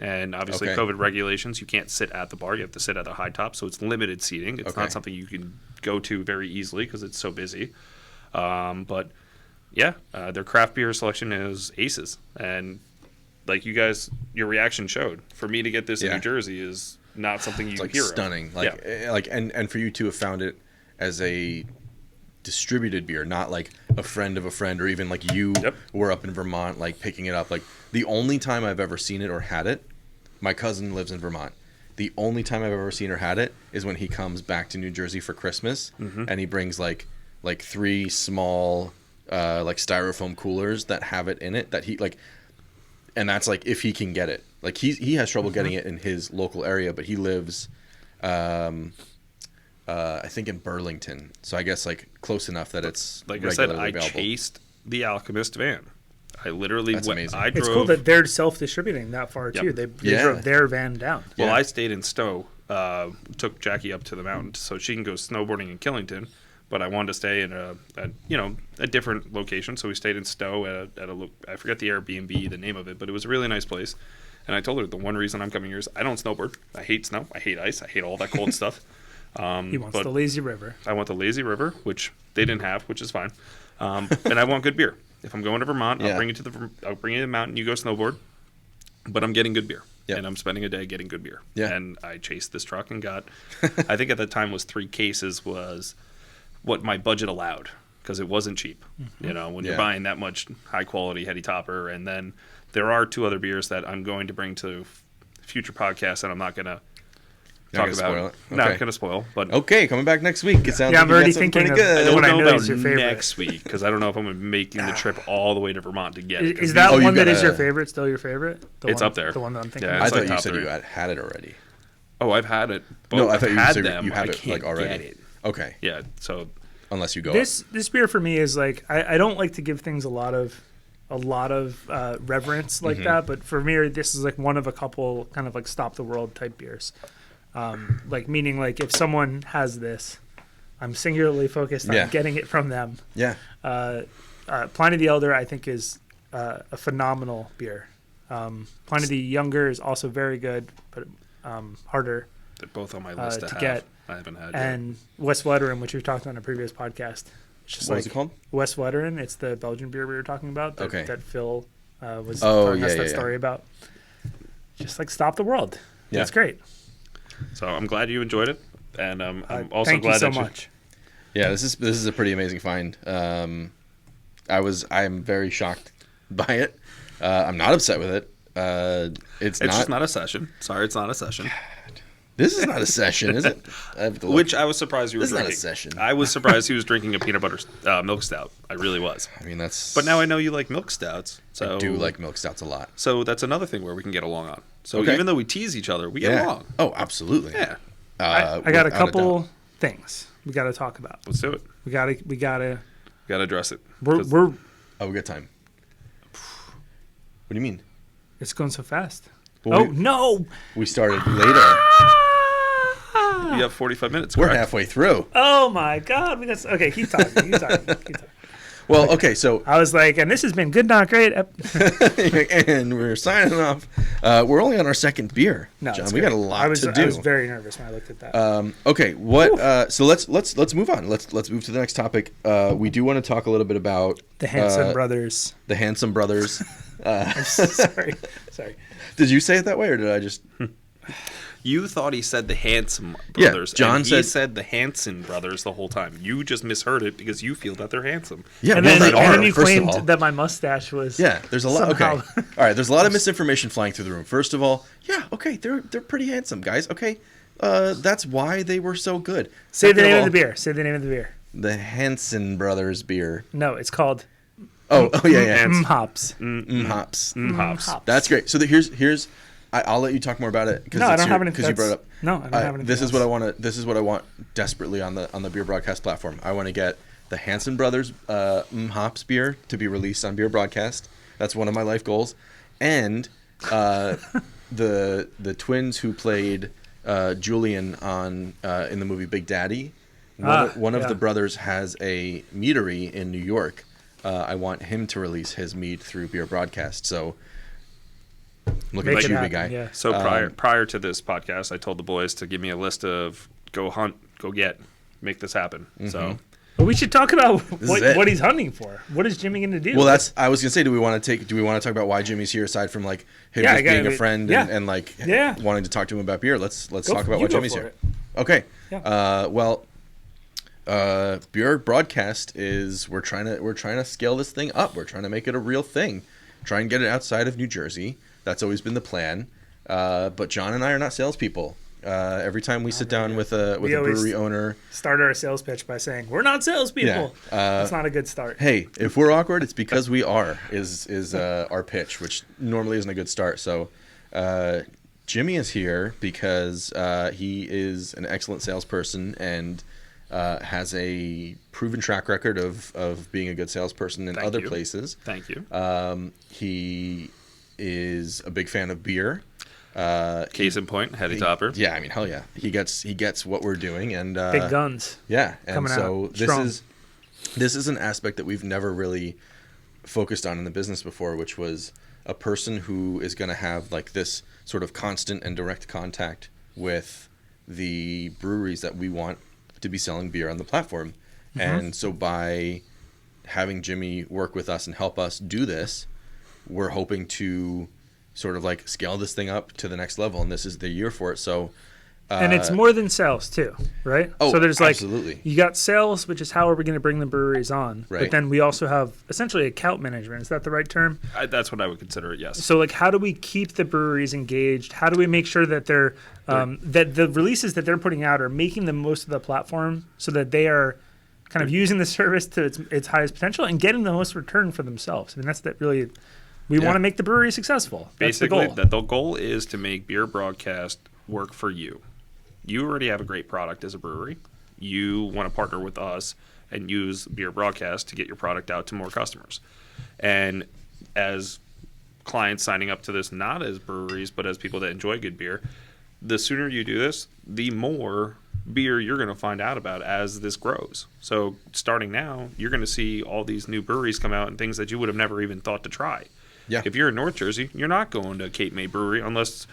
And obviously, Okay. COVID regulations, you can't sit at the bar. You have to sit at the high top, so it's limited seating. It's Okay. not something you can go to very easily because it's so busy. But, yeah, their craft beer selection is aces. And like you guys, your reaction showed. For me to get this in Yeah. New Jersey is not something you It's like hear stunning. of. Like, Yeah. and for you to have found it as a distributed beer, not like a friend of a friend, or even like you Yep. were up in Vermont, like picking it up. Like the only time I've ever seen it or had it, my cousin lives in Vermont. The only time I've ever seen or had it is when he comes back to New Jersey for Christmas, and he brings like 3 small like styrofoam coolers that have it in it that he like, and that's like if he can get it. Like he has trouble getting it in his local area, but he lives I think in Burlington, so I guess like close enough that it's Like I said, regularly I available. chased the Alchemist van. I literally That's went. amazing. I drove. It's cool that they're self-distributing that far Yep. too. They Yeah. drove their van down. Well, Yeah. I stayed in Stowe. Took Jackie up to the mountain so she can go snowboarding in Killington, but I wanted to stay in a different location. So we stayed in Stowe at a I forget the Airbnb, the name of it, but it was a really nice place. And I told her the one reason I'm coming here is I don't snowboard. I hate snow. I hate ice. I hate all that cold stuff. He wants but the lazy river. I want the lazy river, which they didn't have, which is fine. And I want good beer. If I'm going to Vermont, Yeah. I'll bring you to the mountain. You go snowboard, but I'm getting good beer. Yep. And I'm spending a day getting good beer. Yeah. And I chased this truck and got, I think at the time was 3 cases was what my budget allowed, because it wasn't cheap. Mm-hmm. You know, when you're Yeah. buying that much high quality Heady Topper, and then there are 2 other beers that I'm going to bring to future podcasts, and I'm not going to talk gonna about. spoil it? Not Okay. going to spoil, but Okay, coming back next week. It sounds Yeah, like I'm you already got something thinking pretty of- I good. don't What I know know about is your favorite. next week, because I don't know if I'm making the trip all the way to Vermont to get it. 'cause Is that Oh, you one that is gotta- your favorite? Still your favorite? It's one, up there. The one that I'm thinking. Yeah, of? I it's thought like you top said 3. you had it already. Oh, I've had it. No, I I've thought you had said them. you have I it can't like already. get it. Okay. Yeah, so unless you go This beer for me is like I don't like to give things a lot of reverence like that, but for me this is like one of a couple kind of like stop the world type beers. Like meaning like if someone has this, I'm singularly focused on getting it from them. Yeah. Pliny the Elder I think is a phenomenal beer. Pliny the Younger is also very good, but harder. They're both on my list to get. I haven't had And yet. West Veteran, which we've talked on a previous podcast. It's just What was it called? West Veteran. It's the Belgian beer we were talking about that Phil was Oh, telling us yeah, that yeah. story about. Just like stop the world. Yeah. It's great. So I'm glad you enjoyed it, and I'm also thank glad you so that much. Yeah, this is a pretty amazing find. I'm very shocked by it. I'm not upset with it. It's just not a session. Sorry, it's not a session. This is not a session, is it? Which I was surprised you were This is not a drinking. session. I was surprised he was drinking a peanut butter milk stout. I really was. I mean, that's. But now I know you like milk stouts. So I do like milk stouts a lot. So that's another thing where we can get along on. So Okay. even though we tease each other, we get along. Oh, absolutely. Yeah. I got a couple things we got to talk about. Let's do it. We got to. Got to address it. We're. Oh, we got time. What do you mean? It's going so fast. Well, No! We started later. You have 45 minutes. We're correct? halfway through. Oh my God! We got okay. Keep talking. Keep talking. Well, okay, so I was like, and this has been good, not great. and we're signing off. We're only on our second beer, No, John. it's We great. got a lot to do. I was very nervous when I looked at that. Okay, what? So let's move on. Let's move to the next topic. We do want to talk a little bit about The Hanson brothers. The Handsome Brothers. Sorry. Did you say it that way, or did I just? You thought he said the Handsome Yeah, brothers. John and said- he said the Hanson brothers the whole time. You just misheard it because you feel that they're handsome. Yeah, And well, then, they are, you first of all. claimed that my mustache was. Yeah, there's a lot. somehow- Okay, all right. There's a lot of misinformation flying through the room. First of all, yeah, okay, they're pretty handsome guys. Okay, that's why they were so good. Say the Second name all, of the beer. Say the name of the beer. The Hanson Brothers beer. No, it's called Oh yeah. Hops. Hops. Hops. That's great. So here's. I'll let you talk more about it because No, I don't have any. because you brought it up. No, I don't have anything. This is else. what I want to. This is what I want desperately on the Beer Broadcast platform. I want to get the Hanson Brothers Hops beer to be released on Beer Broadcast. That's one of my life goals, and the twins who played Julian on in the movie Big Daddy. One of the brothers has a meadery in New York. I want him to release his mead through Beer Broadcast. So. Looking Make at it you, happen, big guy. yeah. So prior to this podcast, I told the boys to give me a list of go hunt, go get, make this happen. So But we should talk about is it. what he's hunting for. What is Jimmy going to do? Well, I was gonna say, do we want to talk about why Jimmy's here aside from like him Yeah, just being a friend yeah. and like Yeah. wanting to talk to him about beer? Let's talk about you why go Jimmy's for here. it. Okay. Yeah. Beer Broadcast is we're trying to scale this thing up. We're trying to make it a real thing. Try and get it outside of New Jersey. That's always been the plan. But John and I are not salespeople. Every time we sit down with a always brewery owner, Start our sales pitch by saying we're not salespeople. That's not a good start. hey, if we're awkward, it's because we are. Is our pitch, which normally isn't a good start. So, Jimmy is here because he is an excellent salesperson and has a proven track record of being a good salesperson in other places. Thank you. He is a big fan of beer. Case in point, heady topper. Yeah, I mean, hell yeah, he gets what we're doing, and Big guns. yeah, and Coming so out this strong. is an aspect that we've never really focused on in the business before, which was a person who is going to have like this sort of constant and direct contact with the breweries that we want to be selling beer on the platform. And so by having Jimmy work with us and help us do this, we're hoping to sort of like scale this thing up to the next level, and this is the year for it. So And it's more than sales too, right? Oh, so there's like absolutely. you got sales, which is how are we going to bring the breweries on, Right. but then we also have essentially account management. Is that the right term? That's what I would consider it. Yes. So like, how do we keep the breweries engaged? How do we make sure that they're that the releases that they're putting out are making the most of the platform, so that they are kind of using the service to its highest potential and getting the most return for themselves? I mean, that's that really. We want to make the brewery successful. That's Basically, the goal. the goal is to make Beer Broadcast work for you. You already have a great product as a brewery. You want to partner with us and use Beer Broadcast to get your product out to more customers. And as clients signing up to this, not as breweries, but as people that enjoy good beer, the sooner you do this, the more beer you're going to find out about as this grows. So starting now, you're going to see all these new breweries come out and things that you would have never even thought to try. Yeah. If you're in North Jersey, you're not going to Cape May Brewery unless,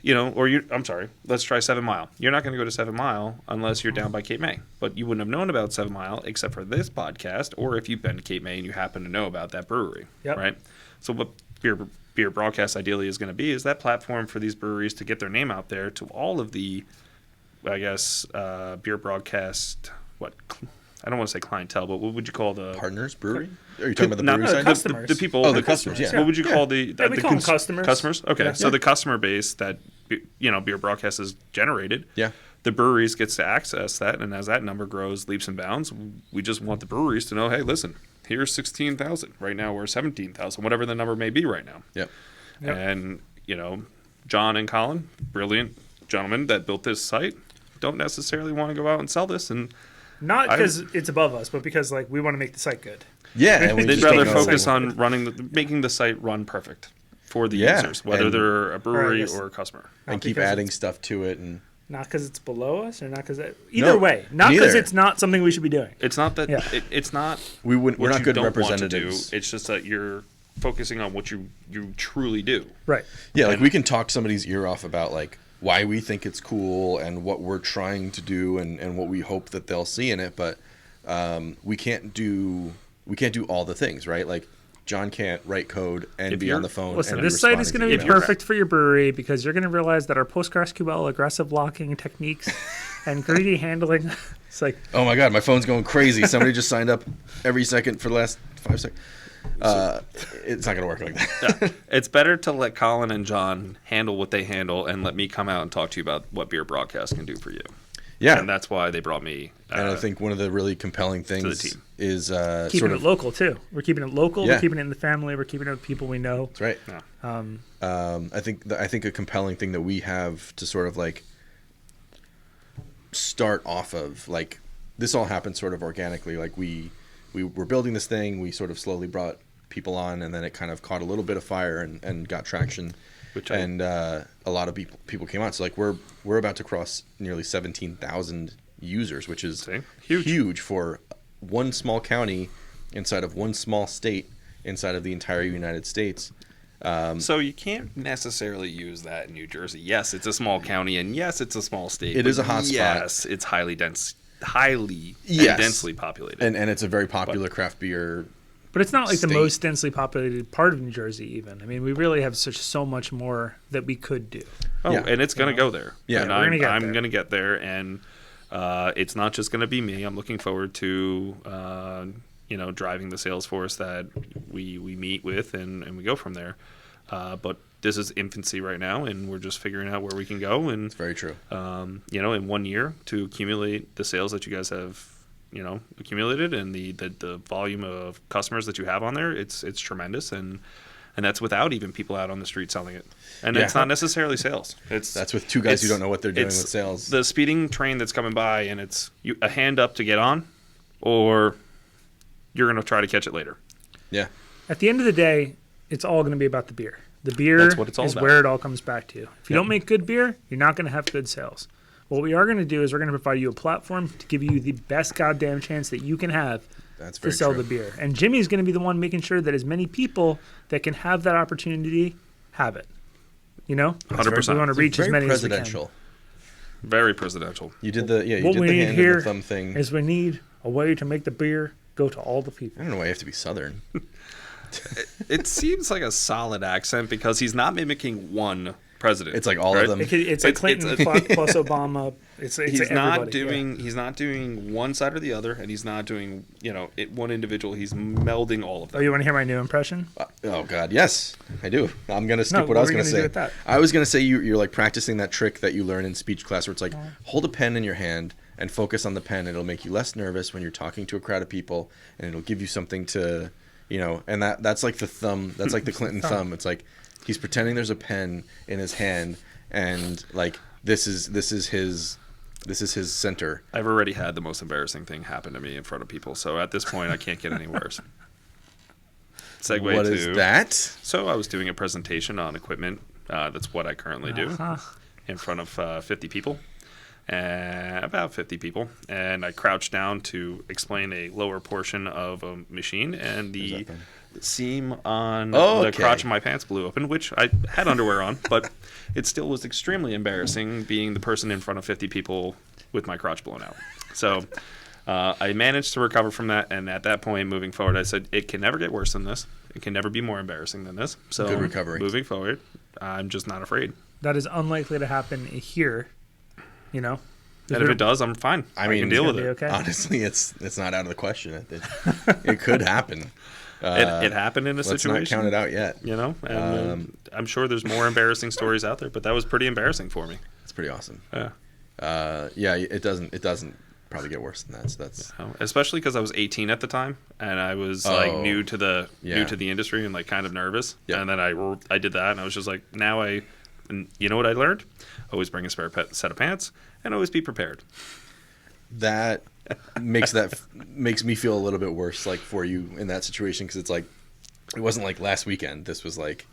let's try 7 Mile. You're not going to go to 7 Mile unless you're down by Cape May. But you wouldn't have known about 7 Mile except for this podcast, or if you've been to Cape May and you happen to know about that brewery, right? So what Beer Broadcast ideally is going to be is that platform for these breweries to get their name out there to all of the, Beer Broadcast, I don't want to say clientele, but what would you call the partners brewery? Are you talking about the brewery side? Customers. The people. Oh, the customers. Yeah. What would you call the? we call them customers. Customers. Okay, Yeah. so the customer base that Beer Broadcast has generated. Yeah. The breweries gets to access that, and as that number grows leaps and bounds, we just want the breweries to know, hey, listen, here's 16,000. Right now we're 17,000, whatever the number may be right now. Yep. And John and Colin, brilliant gentlemen that built this site, don't necessarily want to go out and sell this, and Not because it's above us, but because we want to make the site good. Yeah, and we they'd just rather don't know. focus on making the site run perfect for the users, whether and- they're a brewery Right, yes. or a customer. and keep because adding stuff to it. And Not because it's below us, or not because either way. Not neither. because it's not something we should be doing. It's not that Yeah. it's not we're what not you good don't want to representatives. do. It's just that you're focusing on what you truly do. Right. Yeah, we can talk somebody's ear off about why we think it's cool and what we're trying to do and what we hope that they'll see in it, but we can't do all the things, right? John can't write code and If be you're- on the phone. Listen, and this site is going to be responding emails. perfect for your brewery because you're going to realize that our PostgreSQL aggressive locking techniques and greedy handling, it's Oh my God, my phone's going crazy. Somebody just signed up every second for the last 5 seconds. It's not going to work like that. Yeah. It's better to let Colin and John handle what they handle and let me come out and talk to you about what Beer Broadcast can do for you. Yeah. And that's why they brought me. And I think one of the really compelling things team. is keeping sort it of local too. We're keeping it local. Yeah. We're keeping it in the family. We're keeping it with people we know. That's right. Yeah. I think a compelling thing that we have to sort of start off of, this all happened sort of organically. We were building this thing. We sort of slowly brought people on, and then it kind of caught a little bit of fire and got traction. A lot of people came on. So we're about to cross nearly 17,000 users, which is huge for one small county inside of one small state inside of the entire United States. So you can't necessarily use that in New Jersey. Yes, it's a small county, and yes, it's a small state. It is a hot spot. Yes, it's highly Yes. and densely populated. And it's a very popular craft beer. But it's not the State. most densely populated part of New Jersey even. I mean, we really have so much more that we could do. Yeah. And it's going to go there. Yeah, and we're gonna get I'm there. going to get there, and it's not just going to be me. I'm looking forward to driving the sales force that we meet with, and we go from there. But this is infancy right now, and we're just figuring out where we can go. And It's very true. in 1 year to accumulate the sales that you guys have accumulated and the volume of customers that you have on there, it's tremendous, and that's without even people out on the street selling it. And Yeah. it's not necessarily sales. That's with two guys who don't know what they're doing with it's sales. The speeding train that's coming by, and it's a hand up to get on, or you're going to try to catch it later. Yeah. At the end of the day, it's all going to be about the beer. The beer That's what it's all is about. where it all comes back to. If you don't make good beer, you're not going to have good sales. What we are going to do is we're going to provide you a platform to give you the best goddamn chance that you can have That's to very sell true. the beer. And Jimmy's going to be the one making sure that as many people that can have that opportunity have it. You know? 100%. We want to reach as Very many as we presidential. Very presidential. You did the you What did we the need hand here and the thumb thing. can. Is we need a way to make the beer go to all the people. I don't know why you have to be Southern. It seems like a solid accent because he's not mimicking one president. It's like all of them. It's like Clinton plus Obama. It's He's everybody, not yeah. doing. He's not doing one side or the other, and he's not doing one individual. He's melding all of Oh, them. you want to hear my new impression? Oh God, yes, I do. I'm gonna skip No, what I was what are gonna you say. gonna do with that? I was gonna say you're practicing that trick that you learn in speech class, where it's hold a pen in your hand and focus on the pen. It'll make you less nervous when you're talking to a crowd of people, and it'll give you something to, And that's like the thumb. That's like the Clinton thumb. It's like he's pretending there's a pen in his hand, and this is his This is his center. I've already had the most embarrassing thing happen to me in front of people, so at this point, I can't get any worse. Segue What to is that? So I was doing a presentation on equipment. That's what I currently do in front of 50 people, about 50 people, and I crouched down to explain a lower portion of a machine, and the seam on the crotch of my pants blew open, which I had underwear on, but it still was extremely embarrassing being the person in front of 50 people with my crotch blown out. So I managed to recover from that, and at that point, moving forward, I said, it can never get worse than this. It can never be more embarrassing than this. So good recovery. Moving forward, I'm just not afraid. That is unlikely to happen here, you know? And if it does, I'm fine. I can deal with it. Okay. Honestly, it's not out of the question. It could happen. It happened in a situation. Let's not count it out yet. You know, and I'm sure there's more embarrassing stories out there, but that was pretty embarrassing for me. It's pretty awesome. Yeah. Yeah. It doesn't probably get worse than that. So that's especially because I was 18 at the time, and I was like new to the industry and like kind of nervous. Yeah. And then I did that, and I was just like, and you know what I learned? Always bring a spare set of pants, and always be prepared. That makes me feel a little bit worse, like for you in that situation, because it's like it wasn't like last weekend. This was like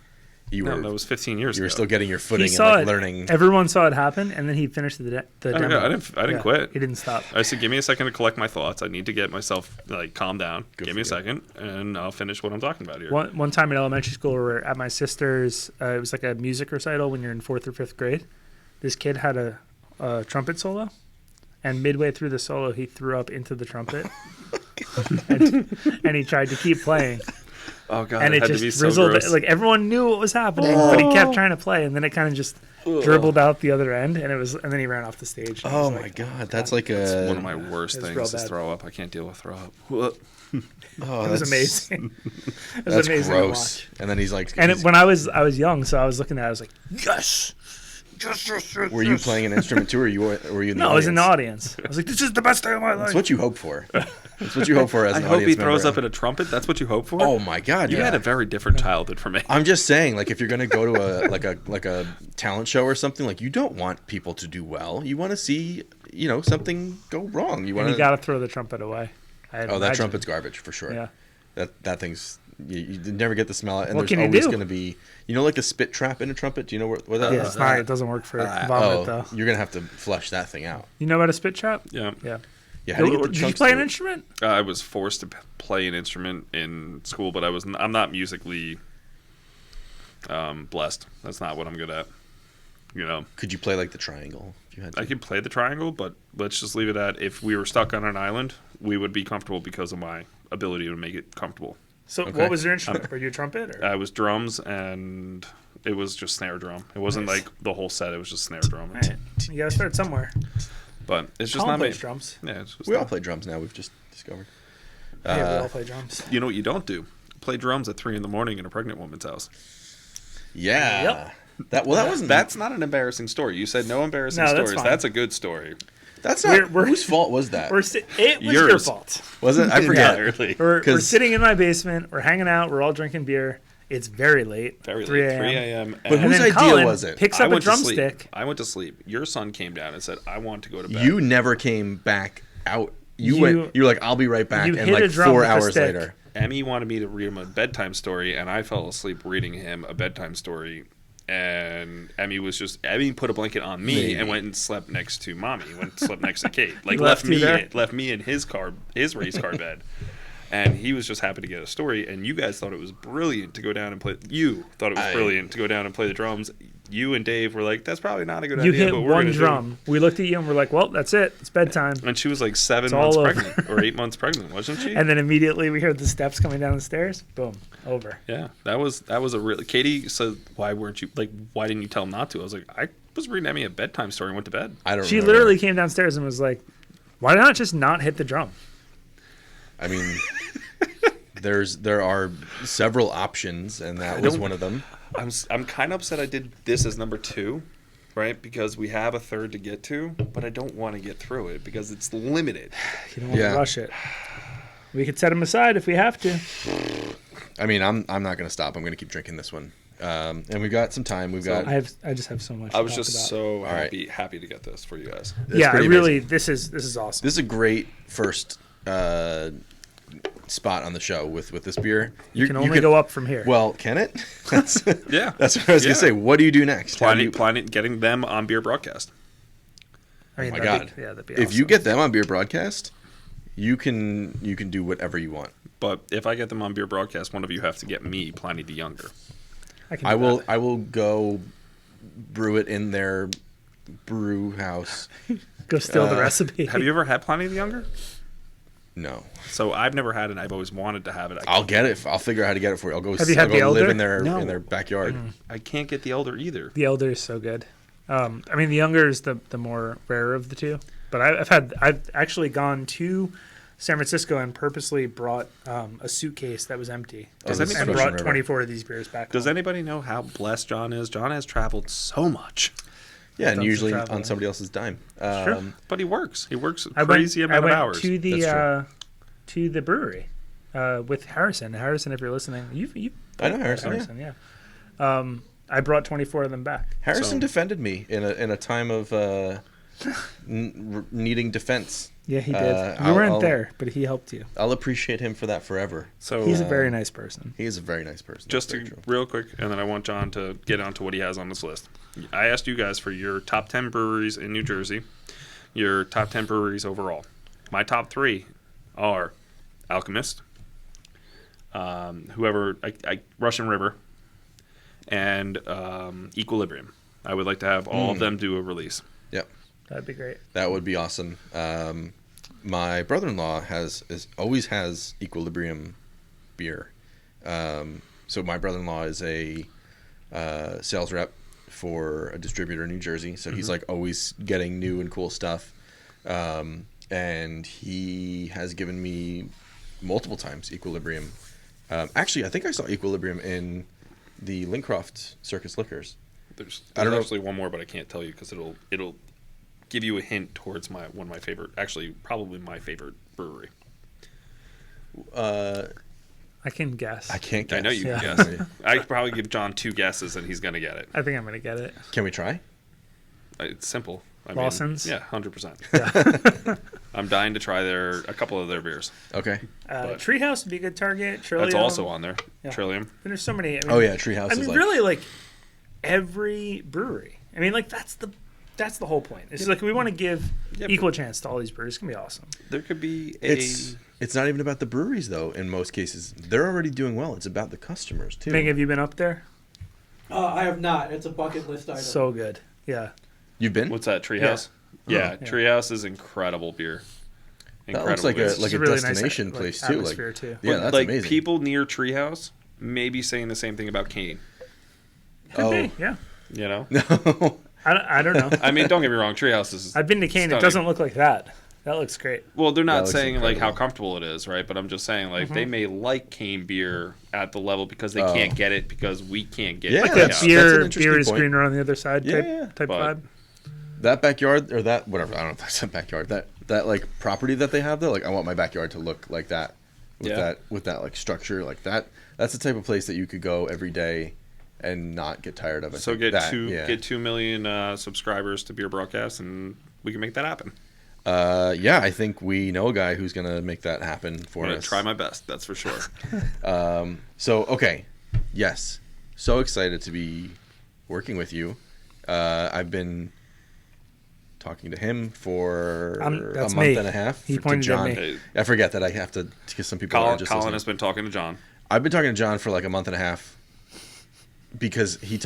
that was 15 years ago. You were still getting your footing and like learning. Everyone saw it happen, and then he finished the demo. Yeah, I didn't quit. He didn't stop. I said, give me a second to collect my thoughts. I need to get myself like calm down. Give me a second, and I'll finish what I'm talking about here. One time in elementary school, we were at my sister's. It was like a music recital when you're in 4th or 5th grade. This kid had a trumpet solo, and midway through the solo, he threw up into the trumpet, and he tried to keep playing. Oh god! And it had just to be drizzled. So like everyone knew what was happening, but he kept trying to play, and then it kind of just dribbled out the other end, and then he ran off the stage. Oh my god, that's like that's one of my worst things is throw up. I can't deal with throw up. It was amazing. It was that's amazing gross. to watch. And then he's like, when I was young, so I was looking at it, I was like, yes. Were you playing an instrument too, or were you in the audience? No, I was in the audience. I was like, this is the best day of my life. That's what you hope for. That's what you hope for as an audience member. I hope he throws up in a trumpet. That's what you hope for? Oh my god. You had a very different childhood from me. I'm just saying, like, if you're gonna go to a talent show or something, like, you don't want people to do well. You want to see, something go wrong. You got to throw the trumpet away. That trumpet's garbage for sure. Yeah. That thing's you never get the smell. And what there's always going to be, like the spit trap in a trumpet. Do you know what that is? It doesn't work for vomit though. You're gonna have to flush that thing out. You know about a spit trap? Yeah. Yeah. Yeah. Did you play an instrument? I was forced to play an instrument in school, but I'm not musically blessed. That's not what I'm good at. Could you play like the triangle if you had to? I could play the triangle, but let's just leave it at if we were stuck on an island, we would be comfortable because of my ability to make it comfortable. So what was your instrument? Were you a trumpet? Or? I was drums, and it was just snare drum. It wasn't like the whole set. It was just snare drum. Right. You got to start somewhere. But it's just Colin not me. plays drums. Yeah, it's just we all play drums now. We've just discovered. Yeah, we all play drums. You know what you don't do? Play drums at 3 a.m. in a pregnant woman's house. Yeah. Yep. That wasn't. That's not an embarrassing story. You said no embarrassing stories. That's a good story. That's not. Whose fault was that? It was your fault. Was it? I forgot. We're sitting in my basement. We're hanging out. We're all drinking beer. It's very late. 3 a.m. But whose idea Colin was it? Picks up a drumstick. I went to sleep. Your son came down and said, "I want to go to bed." You never came back out. You were like, "I'll be right back," and like 4 hours later, Emmy wanted me to read him a bedtime story, and I fell asleep reading him a bedtime story. And Emmy put a blanket on me and went and slept next to mommy. Slept next to Kate. Like left me in his race car bed. And he was just happy to get a story. And you guys thought it was brilliant to go down and play. You thought it was brilliant to go down and play the drums. You and Dave were like, "That's probably not a good idea." You hit one drum. We looked at you and we're like, "Well, that's it. It's bedtime." And she was like 7 months pregnant or 8 months pregnant, wasn't she? And then immediately we heard the steps coming down the stairs. Boom, over. Yeah, that was a real. Katie said, "Why didn't you tell him not to?" I was like, "I was reading Emmy a bedtime story and went to bed." She literally came downstairs and was like, "Why not just not hit the drum?" I mean, there are several options, and that was one of them. I'm kind of upset I did this as number 2, right? Because we have a third to get to, but I don't want to get through it because it's limited. You don't want to rush it. We could set them aside if we have to. I mean, I'm not going to stop. I'm going to keep drinking this one. And we've got some time. I just have so much. I was to talk just about. so right. happy to get this for you guys. It's Yeah, I pretty really. amazing. This is awesome. This is a great first spot on the show with this beer. You can only go up from here. Well, can it? That's, Yeah. That's what I was going to say. What do you do next? Planning getting them on Beer Broadcast. I mean, Oh my God. that'd be If awesome. you get them on Beer Broadcast, you can do whatever you want. But if I get them on Beer Broadcast, one of you have to get me Pliny the Younger. can I do will. that. I will go brew it in their brew house. Go steal the recipe. Have you ever had Pliny the Younger? No, So I've never had it. I've always wanted to have it. I'll get it. I'll figure out how to get it for you. I'll go. Have you had I'll go the live Elder? in their No. backyard. I can't get the Elder either. The Elder is so good. I mean, the Younger is the more rare of the two. But I've actually gone to San Francisco and purposely brought a suitcase that was empty Does and anybody- brought River. 24 of these beers back. Does home. anybody know how blessed John is? John has traveled so much, Yeah, and Done some usually traveling. on somebody else's dime. Sure. but he works. He works I crazy went, amount I of went hours. to That's the brewery with Harrison. Harrison, if you're listening, you I know Harrison, yeah. I brought 24 of them back. Harrison So- defended me in a time of needing defense. Yeah, he did. You I'll- weren't I'll- there, but he helped you. I'll appreciate him for that forever. So He's a very nice person. He is a very nice person. just That's to very true. real quick, and then I want John to get onto what he has on this list. I asked you guys for your top 10 breweries in New Jersey, your top 10 breweries overall. My top 3 are Alchemist, Russian River, and Equilibrium. I would like to have all of them do a release. Yep. That'd be great. That would be awesome. My brother-in-law always has Equilibrium beer. So my brother-in-law is a sales rep for a distributor in New Jersey. So he's like always getting new and cool stuff. And he has given me multiple times Equilibrium. Actually, I think I saw Equilibrium in the Lincroft Circus Liquors. There's I don't know. actually one more, but I can't tell you because it'll give you a hint towards one of my favorite, actually probably my favorite brewery. I can guess. I can't guess. I know you Yeah. can guess. I could probably give John 2 guesses and he's gonna get it. I think I'm gonna get it. Can we try? It's simple. Lawson's? Yeah, 100%. Yeah. I'm dying to try a couple of their beers. Okay. But- Treehouse would be a good target. Trillium. That's also on there. Yeah. Trillium. There's so many. I mean, Oh yeah, Treehouse I is mean, like really, like every brewery. I mean, like that's the whole point. It's like we want to give Yeah, equal chance to all these breweries. It's gonna be awesome. There could be it's not even about the breweries though. In most cases, they're already doing well. It's about the customers too. Ming, have you been up there? I have not. It's a bucket list item. So good. Yeah. You've been? What's that? Treehouse. Yeah, Yeah. Treehouse is incredible beer. That looks like beer. a It's like a a really nice, destination like, place too. Like, atmosphere, too. yeah, But, that's like amazing. people near Treehouse may be saying the same thing about Kane. Could be. Yeah. You know, No. I don't know. I mean, don't get me wrong. Treehouse is. I've been to Kane. stunning. It doesn't look like that. That looks great. Well, they're That not looks saying like how incredible. comfortable it is, right? But I'm just saying like they may like Cane beer at the level because they Oh. can't get it because we can't get Yeah, it. Like that's- a that's an beer interesting is point. greener on the other side Yeah, type, yeah. type But- vibe. That backyard or that whatever, I don't know if that's a backyard. That like property that they have though, like I want my backyard to look like that. With that like structure like that. That's the type of place that you could go every day and not get tired of it. So get that, 2 million subscribers to Beer Broadcast, and we can make that happen. Yeah, I think we know a guy who's gonna make that happen I'm for gonna us. try my best. That's for sure. So okay, yes, so excited to be working with you. I've been talking to him for that's a month me. and a half. He to pointed at John. me. Hey, I forget that I have to because some people are just Colin listening. has been talking to John. I've been talking to John for like a month and a half because he's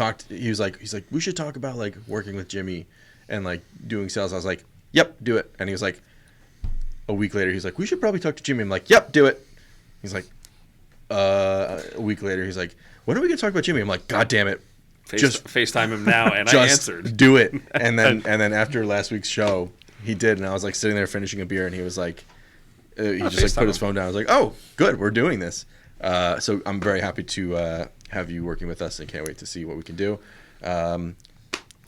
like we should talk about like working with Jimmy and like doing sales. I was like, yep, do it. And he was like, a week later he's like, we should probably talk to Jimmy. I'm like, yep, do it. He's like, a week later he's like, when are we gonna talk about Jimmy? I'm like, god damn it, just FaceTime him now, and I just answered. do it. And then after last week's show he did, and I was like sitting there finishing a beer and he was like, he just like FaceTime put his him. phone down. I was like, oh good, we're doing this. So I'm very happy to have you working with us and can't wait to see what we can do.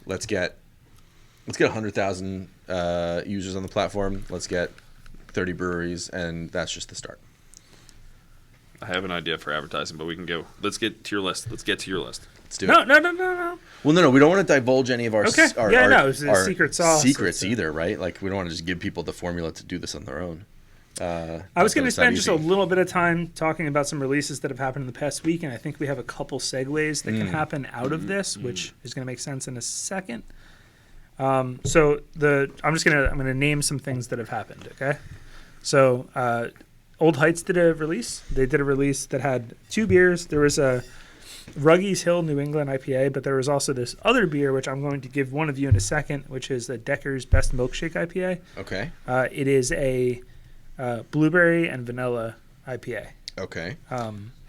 Let's get 100,000 users on the platform. Let's get 30 breweries, and that's just the start. I have an idea for advertising, but we can go. Let's get to your list. Let's do it. No. Well, no. We don't want to divulge any of our Okay. It's a secret sauce. secrets either, right? Like we don't want to just give people the formula to do this on their own. I was going to spend just a little bit of time talking about some releases that have happened in the past week, and I think we have a couple segues that can happen out of this, which is going to make sense in a second. I'm gonna name some things that have happened. Okay, so Old Hights did a release. They did a release that had 2 beers. There was a Ruggies Hill New England IPA, but there was also this other beer, which I'm going to give one of you in a second, which is the Decker's Best Milkshake IPA. Okay. It is a blueberry and vanilla IPA. Okay.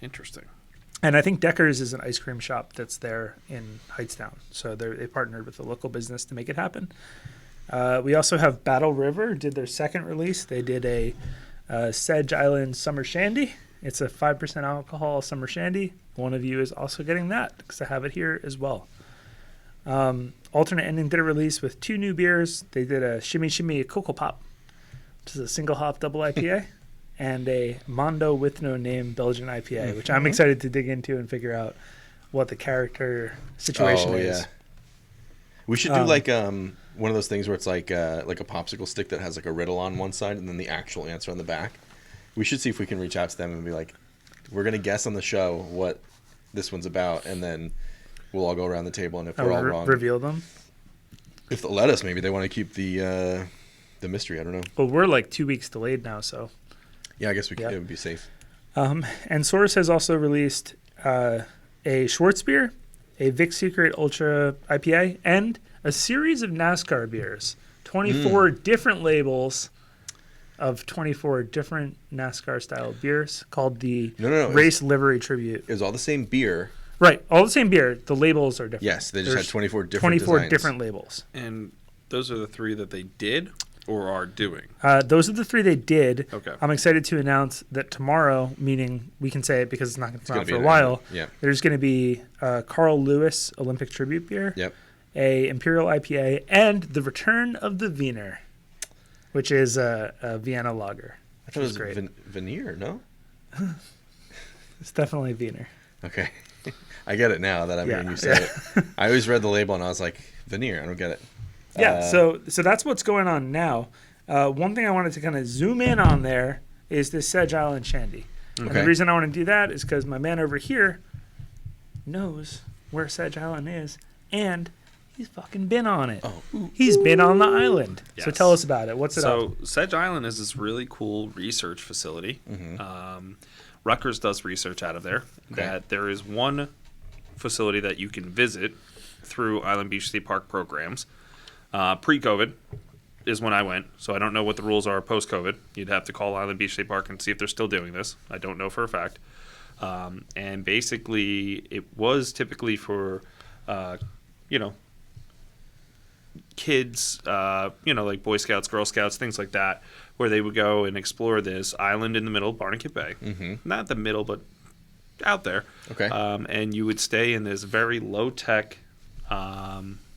Interesting. And I think Decker's is an ice cream shop that's there in Hightstown. So they partnered with a local business to make it happen. We also have Battle River did their second release. They did a Sedge Island Summer Shandy. It's a 5% alcohol summer shandy. One of you is also getting that because I have it here as well. Alternate Ending did a release with 2 new beers. They did a Shimmy Shimmy Cocoa Pop, which is a single hop double IPA, and a Mondo with no name Belgian IPA, which I'm excited to dig into and figure out what the character situation is. Yeah. We should do like one of those things where it's like a popsicle stick that has like a riddle on one side and then the actual answer on the back. We should see if we can reach out to them and be like, we're going to guess on the show what this one's about, and then we'll all go around the table, and if we're all wrong, reveal them. If they'll let us, maybe they want to keep the mystery. I don't know. Well, we're like 2 weeks delayed now, so. Yeah, I guess it would be safe. And Source has also released a Schwarzbier, a Vic Secret Ultra IPA, and a series of NASCAR beers. 24 different labels of 24 different NASCAR-style beers called the Race Livery Tribute. It was all the same beer. Right, all the same beer. The labels are different. Yes, they just had 24 different 24 designs. different labels. And those are the 3 that they did or are doing? Those are the 3 they did. Okay. I'm excited to announce that tomorrow, meaning we can say it because it's not going to come out for a while, there's going to be Carl Lewis Olympic Tribute Beer, a Imperial IPA, and the return of the Wiener, which is a Vienna lager. I thought it was great. Veneer, no? It's definitely Wiener. Okay. I get it now that I'm hearing you say it. I always read the label and I was like, Veneer, I don't get it. Yeah, so that's what's going on now. One thing I wanted to kind of zoom in on there is this Sedge Island Shandy. Okay. And the reason I want to do that is because my man over here knows where Sedge Island is, and he's fucking been on it. Oh. He's been on the island. Yes. So tell us about it. What's it up? So Sedge Island is this really cool research facility. Rutgers does research out of there. Okay. That there is one facility that you can visit through Island Beach State Park programs. Pre-COVID is when I went, so I don't know what the rules are post-COVID. You'd have to call Island Beach State Park and see if they're still doing this. I don't know for a fact. And basically, it was typically for, kids, like Boy Scouts, Girl Scouts, things like that, where they would go and explore this island in the middle of Barnegat Bay. Not the middle, but out there. Okay. And you would stay in this very low-tech,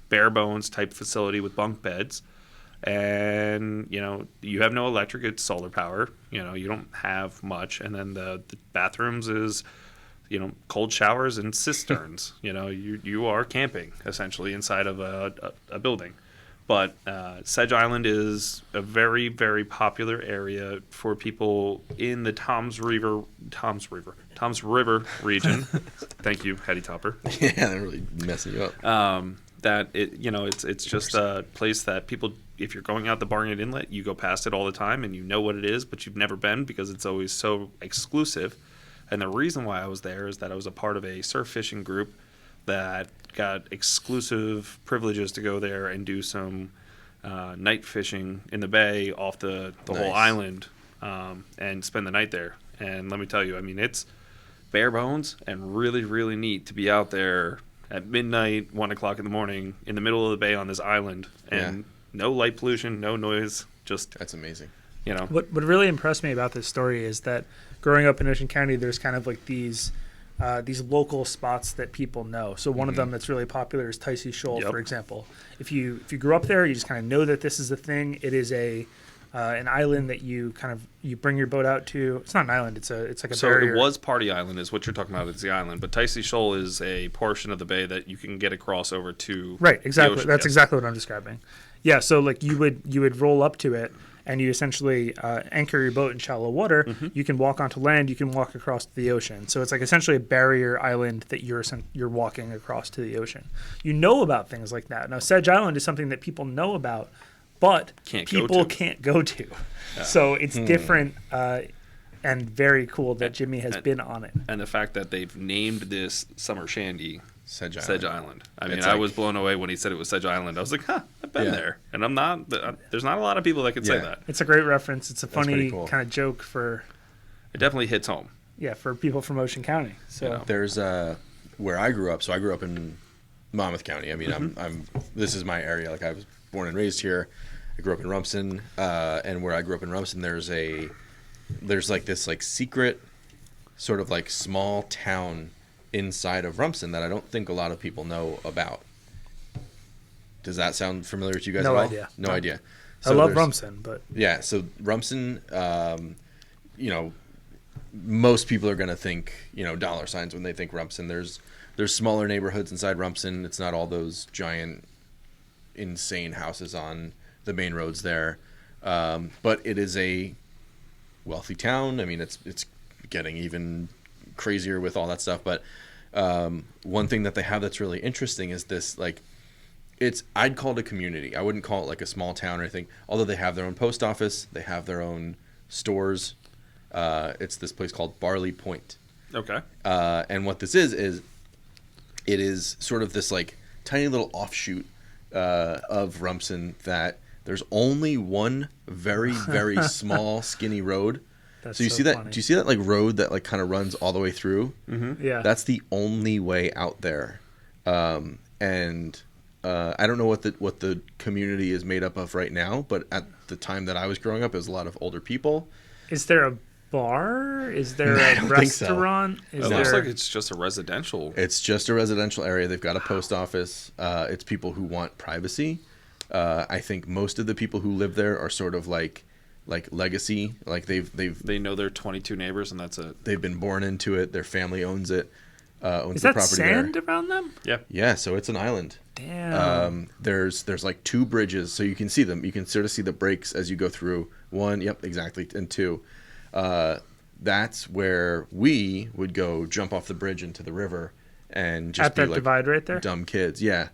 bare bones type facility with bunk beds, and you have no electric, it's solar power, you don't have much, and then the bathrooms is cold showers and cisterns. You are camping essentially inside of a building. But Sedge Island is a very, very popular area for people in the Toms River region. Thank you, Hetty Topper. Yeah, they're really messing you up. That it's just a place that people, if you're going out the Barnegat Inlet, you go past it all the time and you know what it is, but you've never been because it's always so exclusive. And the reason why I was there is that I was a part of a surf fishing group that got exclusive privileges to go there and do some night fishing in the bay off the whole island and spend the night there. And let me tell you, it's bare bones and really, really neat to be out there at midnight, 1 o'clock in the morning, in the middle of the bay on this island, and no light pollution, no noise. That's amazing. What really impressed me about this story is that growing up in Ocean County, there's kind of like these local spots that people know. So one of them that's really popular is Ticey Shoal, for example. If you grew up there, you just kind of know that this is a thing. It is a an island that you bring your boat out to. It's not an island. It's like a So barrier. it was Party Island is what you're talking about. It's the island, but Ticey Shoal is a portion of the bay that you can get across over to. Right, exactly. The ocean, That's yes. exactly what I'm describing. Yeah, so like you would roll up to it, and you essentially anchor your boat in shallow water. Mm-hmm. You can walk onto land. You can walk across to the ocean. So it's like essentially a barrier island that you're walking across to the ocean. You know about things like that. Now, Sedge Island is something that people know about, but people can't go to. Yeah. So it's different and very cool that Jimmy has been on it. And the fact that they've named this summer shandy Sedge Island. I mean, It's I like- was blown away when he said it was Sedge Island. I was like, huh, I've been Yeah. there. And I'm not, there's not a lot of people that can say Yeah. that. It's a great reference. It's a funny pretty cool. kind of joke for It definitely hits home. for people from Ocean County. So Yeah. There's where I grew up. So I grew up in Monmouth County. I mean, I'm this is my area. Like I was born and raised here. I grew up in Rumson, and where I grew up in Rumson, there's like this like secret sort of like small town inside of Rumson that I don't think a lot of people know about. Does that sound familiar to you guys No at all? idea. No idea. I love there's- Rumson, but Yeah, so Rumson, most people are going to think, dollar signs when they think Rumson. There's smaller neighborhoods inside Rumson. It's not all those giant, insane houses on the main roads there. But it is a wealthy town. I mean, it's getting even crazier with all that stuff. But one thing that they have that's really interesting is this, like, I'd call it a community. I wouldn't call it like a small town or anything. Although they have their own post office, they have their own stores. It's this place called Barley Point. Okay. And what this is it is sort of this like tiny little offshoot of Rumson that there's only one very, very small skinny road. that's So you see that? funny. Do you see that like road that like kind of runs all the way through? Yeah. That's the only way out there. And I don't know what the community is made up of right now, but at the time that I was growing up, it was a lot of older people. Is there a bar? Is there I a don't think so. restaurant? Is It there looks like it's just a residential. It's just a residential area. They've got a post office. It's people who want privacy. I think most of the people who live there are sort of like legacy. Like They know their 22 neighbors, and that's it. they've been born into it. Their family owns it. Owns Is the that property sand there. around them? Yeah. Yeah, so it's an island. Damn. There's like two bridges, so you can see them. You can sort of see the breaks as you go through. One, yep, exactly, and two. That's where we would go jump off the bridge into the river and just At be that like divide right there? dumb kids. Yeah.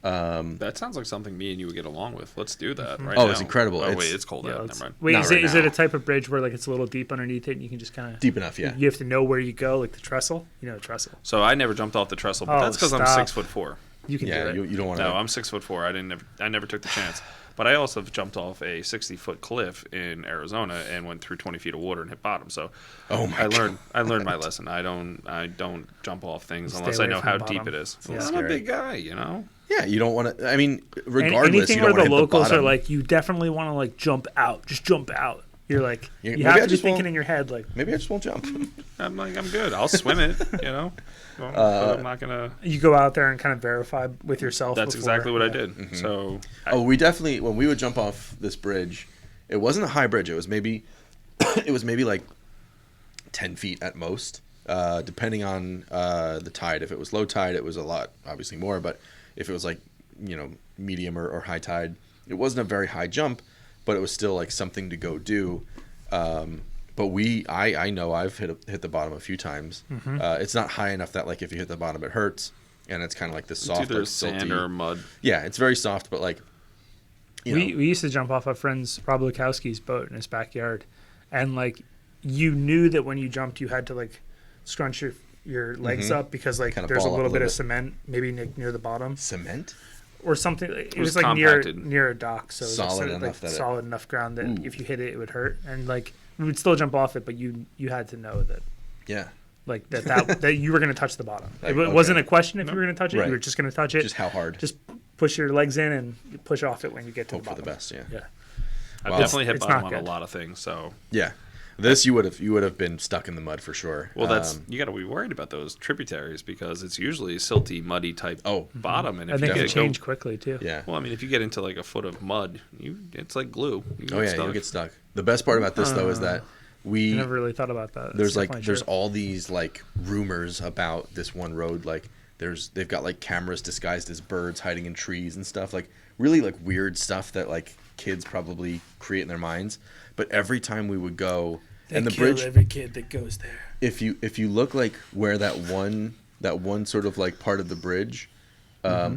That sounds like something me and you would get along with. Let's do that right Oh, now. it's incredible. Oh, It's- wait, it's cold Yeah, out. let's- Never mind. Wait, Not is right it a now. type of bridge where like it's a little deep underneath it and you can just kind of Deep enough, yeah. You have to know where you go, like the trestle. You know the trestle. So I never jumped off the trestle, but Oh, that's because I'm stop. 6'4". You can Yeah, do it. you don't want to. No, I'm 6'4". I never took the chance. But I also jumped off a 60-foot cliff in Arizona and went through 20 feet of water and hit bottom. So Oh my I learned my lesson. I don't jump off things Stay unless I away know from how the deep bottom. it is. Yeah. I'm a Scary. big guy, you know. Yeah, you don't want to. I mean, regardless, Anything you where don't the want to hit locals the are bottom. like, you definitely want to like jump out. Just jump out. You're like, Yeah, you maybe have I to be just thinking won't- in your head like, Maybe I just won't jump. I'm like, I'm good. I'll swim it, you know. Well, but I'm not gonna. you go out there and kind of verify with yourself. That's before- exactly what I yeah. did. Mm-hmm. So We definitely, when we would jump off this bridge, it wasn't a high bridge. It was maybe like 10 feet at most, depending on the tide. If it was low tide, it was a lot, obviously more. But if it was like, medium or high tide, it wasn't a very high jump, but it was still like something to go do. But I know I've hit the bottom a few times. Mm-hmm. It's not high enough that like if you hit the bottom it hurts, and it's kind of like this it's soft, either like sand silty. or mud. Yeah, it's very soft, but like, We used to jump off a friend's Rob Lukowski's boat in his backyard, and like you knew that when you jumped, you had to like scrunch your legs up because like Kinda there's a ball up little a bit little of bit. cement, maybe near the bottom Cement. or something. It was was like compacted. near a dock, so it was like, Solid sort of, enough like, that it- solid enough ground that Ooh. if you hit it, it would hurt. And like we would still jump off it, but you had to know that. Yeah. Like that you were going to touch the bottom. Like, It wasn't a okay. question if you were going to touch it. Right. You were just going to touch it. Just how hard? Just push your legs in and push off it when you get to Hope the for bottom. the best. Yeah. Yeah. I've Well, definitely hit it's bottom not on a good. lot of things. So Yeah. This you would have been stuck in the mud for sure. Well, that's you got to be worried about those tributaries because it's usually silty, muddy type bottom, and I if think you it get change quickly too. yeah. well, I mean, if you get into like a foot of mud, it's like glue. You Oh yeah, stuck. you'll get stuck. The best part about this though is that I we never really thought about that. That's there's definitely true. all these like rumors about this one road. Like they've got like cameras disguised as birds hiding in trees and stuff. Like really like weird stuff that like kids probably create in their minds. But every time we would go, They and the kill bridge, every kid that goes there. if you look like where that one sort of like part of the bridge, by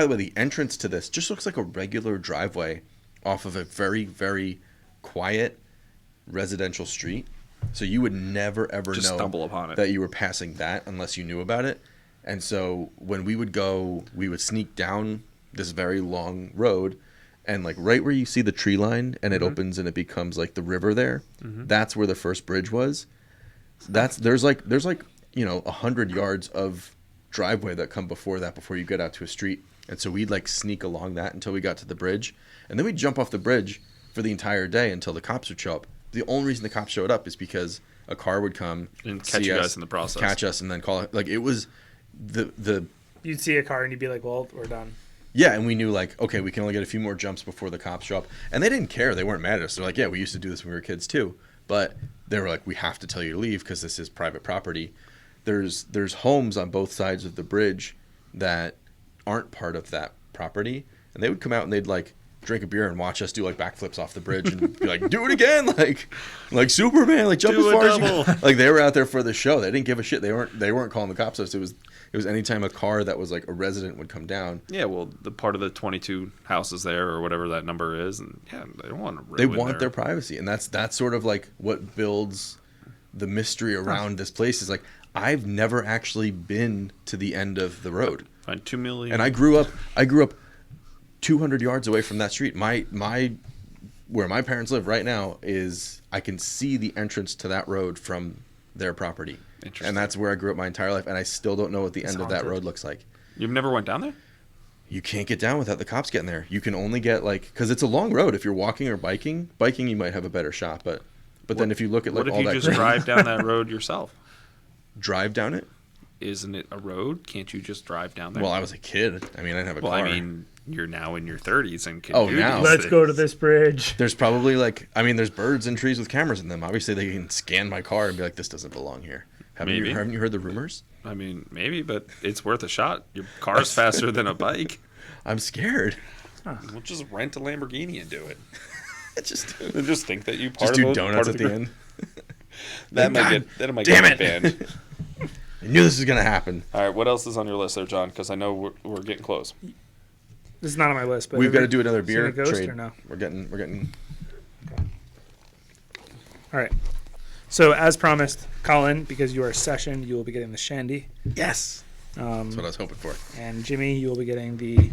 the way, the entrance to this just looks like a regular driveway off of a very, very quiet residential street. So you would never ever Just know stumble upon it. that you were passing that unless you knew about it. And so when we would go, we would sneak down this very long road, and like right where you see the tree line and it opens and it becomes like the river there, that's where the first bridge was. There's like 100 yards of driveway that come before that before you get out to a street. And so we'd like sneak along that until we got to the bridge, and then we'd jump off the bridge for the entire day until the cops would show up. The only reason the cops showed up is because a car would come And catch see you us, guys in the process. catch us, and then call it. Like it was the You'd see a car and you'd be like, "Well, we're done." yeah, and we knew like, okay, we can only get a few more jumps before the cops show up, and they didn't care. They weren't mad at us. They're like, yeah, we used to do this when we were kids too, but they were like, we have to tell you to leave because this is private property. There's homes on both sides of the bridge that aren't part of that property, and they would come out and they'd like drink a beer and watch us do like backflips off the bridge and be like, do it again, like Superman, like jump Do as a far as you double. like. They were out there for the show. They didn't give a shit. They weren't calling the cops. It was anytime a car that was like a resident would come down. Yeah, well, the part of the 22 houses there or whatever that number is, and yeah, they don't want to. They want their privacy, and that's sort of like what builds the mystery around this place. Is like I've never actually been to the end of the road, Find 2 million. and I grew up 200 yards away from that street. My where my parents live right now is I can see the entrance to that road from their property, Interesting. and that's where I grew up my entire life, and I still don't know what the It's end of that haunted. road looks like. You've never went down there? You can't get down without the cops getting there. You can only get like because it's a long road. If you're walking or biking you might have a better shot. But then if you look at like What if all you that just green- drive down that road yourself? drive down it. Isn't it a road? Can't you just drive down there? Well, I was a kid. I mean, I didn't have a Well, car. I mean, you're now in your 30s and can Oh, do now. these Let's things. go to this bridge. There's probably like there's birds and trees with cameras in them. Obviously, they can scan my car and be like, this doesn't belong here. Haven't Maybe. you heard the rumors? I mean, maybe, but it's worth a shot. Your car's faster than a bike. I'm scared. We'll just rent a Lamborghini and do it. just And just think that you part just do of donuts part at of the end. That might God get damn me it. banned. I knew this was gonna happen. All right, what else is on your list there, John? Because I know we're getting close. This is not on my list, but We've got to have do you another seen beer a ghost trade. or no? We're getting. All right. So as promised, Colin, because you are a session, you will be getting the shandy, Yes. That's what I was hoping for. and Jimmy, you will be getting the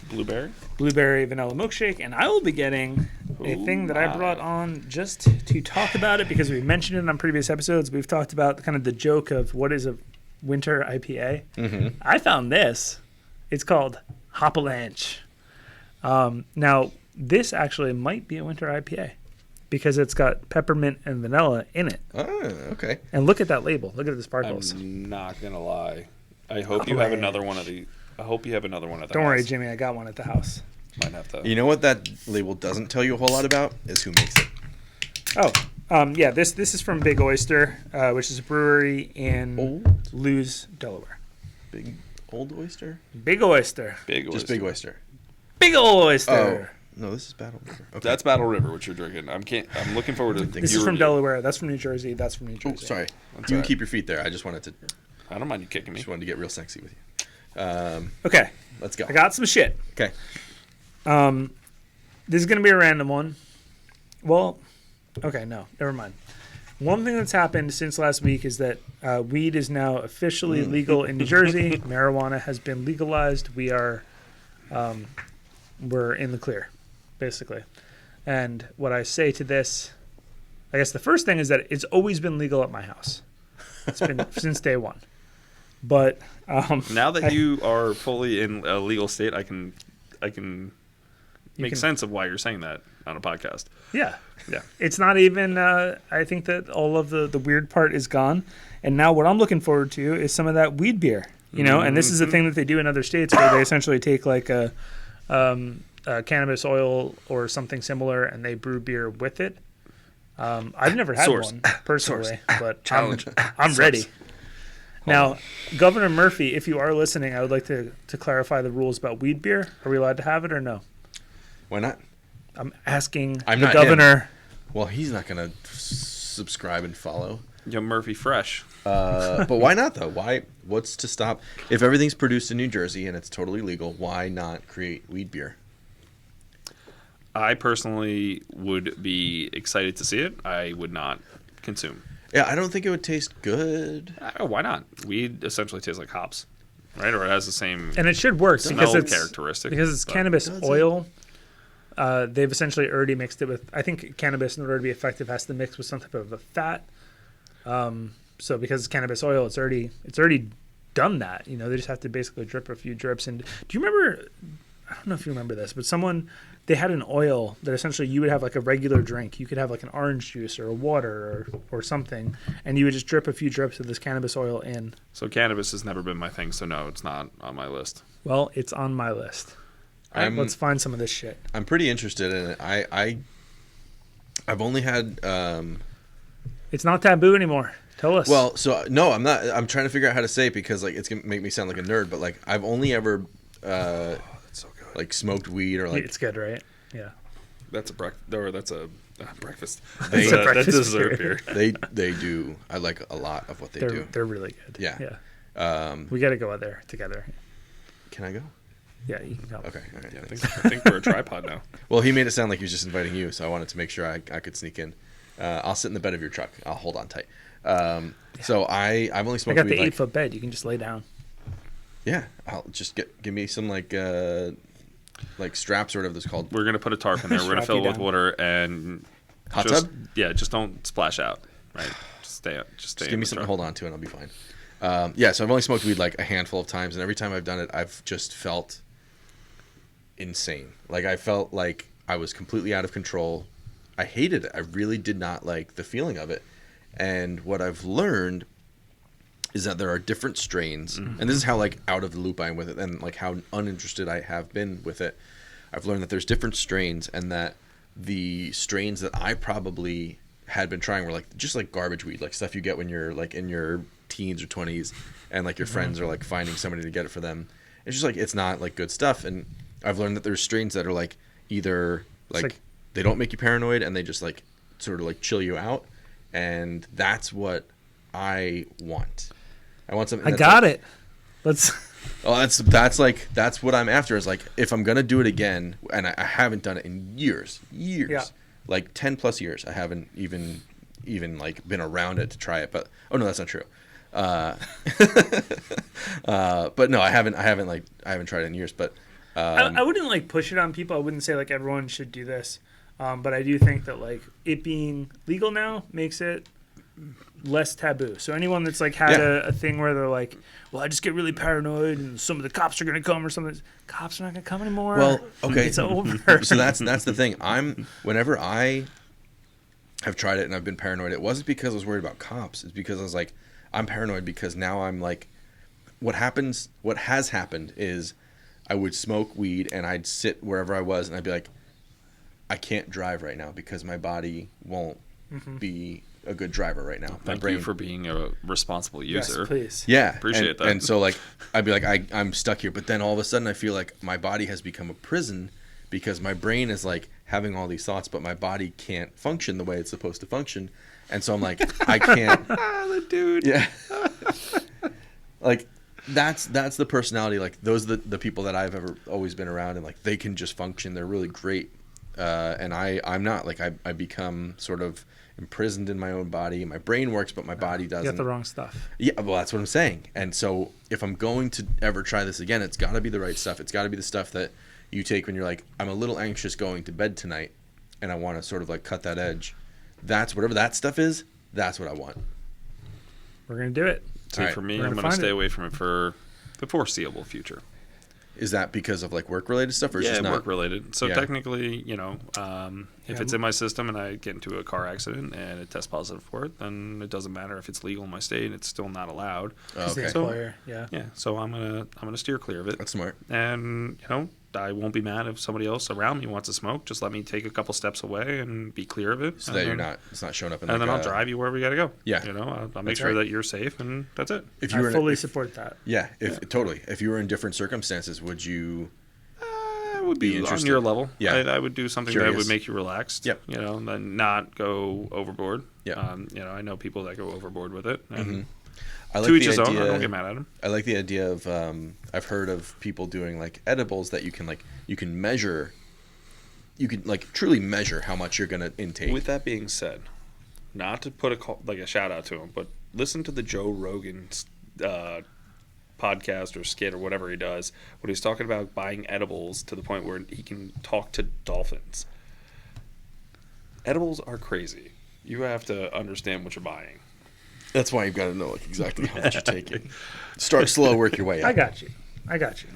Blueberry? blueberry vanilla milkshake, and I will be getting a thing that I brought on just to talk about it because we mentioned it on previous episodes. We've talked about kind of the joke of what is a winter IPA. Mm-hmm. I found this. It's called Hoppalanche. Now, this actually might be a winter IPA because it's got peppermint and vanilla in it. Oh, okay. And look at that label. Look at the sparkles. I'm not going to lie. I hope you have another one of these. I hope you have another one at the Don't worry, house. Jimmy. I got one at the house. Might have to. You know what that label doesn't tell you a whole lot about is who makes it. Oh, yeah. This is from Big Oyster, which is a brewery in Old? Lewes, Delaware. Big old oyster? Big Oyster. Big Just Oyster. big oyster. Big ol' oyster. No, this is Battle River. Okay. That's Battle River, what you're drinking. I'm looking forward to This your is from review. Delaware. That's from New Jersey. That's from New Jersey. Oh, sorry. That's You all can right. keep your feet there. I just wanted to I don't mind you kicking me. get real sexy with you. Okay. Let's go. I got some shit. Okay. This is going to be a random one. Well, okay, no, never mind. One thing that's happened since last week is that weed is now officially legal in New Jersey. Marijuana has been legalized. We're in the clear, basically. And what I say to this, I guess the first thing is that it's always been legal at my house. It's been since day one. But Now that you are fully in a legal state, I can Makes sense of why you're saying that on a podcast. Yeah. Yeah. It's not even, I think that all of the weird part is gone. And now what I'm looking forward to is some of that weed beer, and this is a thing that they do in other states where they essentially take like a cannabis oil or something similar and they brew beer with it. I've never had one personally, but Challenge. I'm ready. Now, Governor Murphy, if you are listening, I would like to clarify the rules about weed beer. Are we allowed to have it or no? Why not? I'm asking I'm the not governor. Well, he's not going to subscribe and follow. Yeah, Murphy Fresh. But why not, though? What's to stop? If everything's produced in New Jersey and it's totally legal, why not create weed beer? I personally would be excited to see it. I would not consume. Yeah, I don't think it would taste good. Why not? Weed essentially tastes like hops, right? Or it has the same And it should work because smell it's characteristic. because it's but- cannabis Does it? oil. They've essentially already mixed it with. I think cannabis, in order to be effective, has to mix with some type of a fat. So because it's cannabis oil, it's already done that. They just have to basically drip a few drips. And do you remember? I don't know if you remember this, but they had an oil that essentially you would have like a regular drink. You could have like an orange juice or a water or something, and you would just drip a few drips of this cannabis oil in. So cannabis has never been my thing, so no, it's not on my list. Well, it's on my list. All right, let's find some of this shit. I'm pretty interested in it. I've only had. It's not taboo anymore. Tell us. Well, so no, I'm not. I'm trying to figure out how to say it because like it's gonna make me sound like a nerd. But like I've only ever That's so good. like smoked weed or like it's good, right? Yeah. That's a breakfast. Breakfast. They- That's breakfast dessert beer. beer. they do. I like a lot of what they do. They're really good. Yeah. Yeah. We got to go out there together. Can I go? Yeah, you can go. Okay. All right. Yeah, thanks. I think we're a tripod now. Well, he made it sound like he was just inviting you, so I wanted to make sure I could sneak in. I'll sit in the bed of your truck. I'll hold on tight. So I've only I smoked got the weed 8-foot bed. You can just lay down. Yeah, I'll just give me some like straps or whatever that's called. We're gonna put a tarp in there. We're gonna Strap fill you it with down. water and Hot just, tub? Yeah, just don't splash out. Right. Just stay. Just in give me the something to truck. hold on to and I'll be fine. Yeah, so I've only smoked weed like a handful of times, and every time I've done it, I've just felt insane. Like I felt like I was completely out of control. I hated it. I really did not like the feeling of it. And what I've learned is that there are different strains, and this is how like out of the loop I am with it, and like how uninterested I have been with it. I've learned that there's different strains, and that the strains that I probably had been trying were like just like garbage weed, like stuff you get when you're like in your teens or 20s, and like your friends are like finding somebody to get it for them. It's just like it's not like good stuff. And I've learned that there's strains that are like either like they don't make you paranoid, and they just like sort of like chill you out, and that's what I want. I want something. I that's got like, it. Let's. Oh, that's what I'm after. Is like if I'm gonna do it again, and I haven't done it in years, Yeah. like 10+ years. I haven't even like been around it to try it. But oh no, that's not true. But no, I haven't tried it in years. But I wouldn't like push it on people. I wouldn't say like everyone should do this. But I do think that like it being legal now makes it less taboo. So anyone that's like had a thing where they're like, well, I just get really paranoid and some of the cops are going to come or something. Cops are not going to come anymore. well, okay, It's over. so that's the thing. Whenever I have tried it and I've been paranoid, it wasn't because I was worried about cops. It's because I was like, I'm paranoid because now I'm like, what has happened is I would smoke weed and I'd sit wherever I was and I'd be like, I can't drive right now because my body won't be a good driver right now. Thank you for being a responsible user. Yes, please. Yeah, Appreciate that. And so like I'd be like I'm stuck here, but then all of a sudden I feel like my body has become a prison because my brain is like having all these thoughts, but my body can't function the way it's supposed to function, and so I'm like I can't. The dude. Yeah, like that's the personality. Like those are the people that I've ever always been around, and like they can just function. They're really great, and I'm not. Like I become sort of imprisoned in my own body. My brain works, but my body doesn't. You got the wrong stuff. Yeah, well, that's what I'm saying. And so if I'm going to ever try this again, it's got to be the right stuff. It's got to be the stuff that you take when you're like, I'm a little anxious going to bed tonight, and I want to sort of like cut that edge. That's whatever that stuff is. That's what I want. We're going to do it. See, All right. for me, We're I'm gonna going to find stay it. away from it for the foreseeable future. Is that because of like work related stuff, or is it Yeah, just not work related. So Yeah. technically, if it's in my system and I get into a car accident and it tests positive for it, then it doesn't matter if it's legal in my state. It's still not allowed. Oh, It's the okay. employer. Yeah. Yeah, so I'm gonna steer clear of it. That's smart. And I won't be mad if somebody else around me wants to smoke. Just let me take a couple steps away and be clear of it. So and that then, it's not showing up in And like then I'll drive you wherever we gotta go. Yeah. I'll make That's sure right. that you're safe, and that's it. If you I were fully in, support that. totally. If you were in different circumstances, would you I would be on interested? your level. Yeah. I would do something that Curious. would make you relaxed. Yep. And not go overboard. Yep. I know people that go overboard with it. And I like to each the his own. I idea- don't get mad at them. I like the idea of I've heard of people doing like edibles that you can measure. You can like truly measure how much you're gonna intake. With that being said, not to put a shout out to him, but listen to the Joe Rogan podcast or skit or whatever he does when he's talking about buying edibles to the point where he can talk to dolphins. Edibles are crazy. You have to understand what you're buying. That's why you've got to know like exactly how much you're taking. Start slow, work your way up. I got you.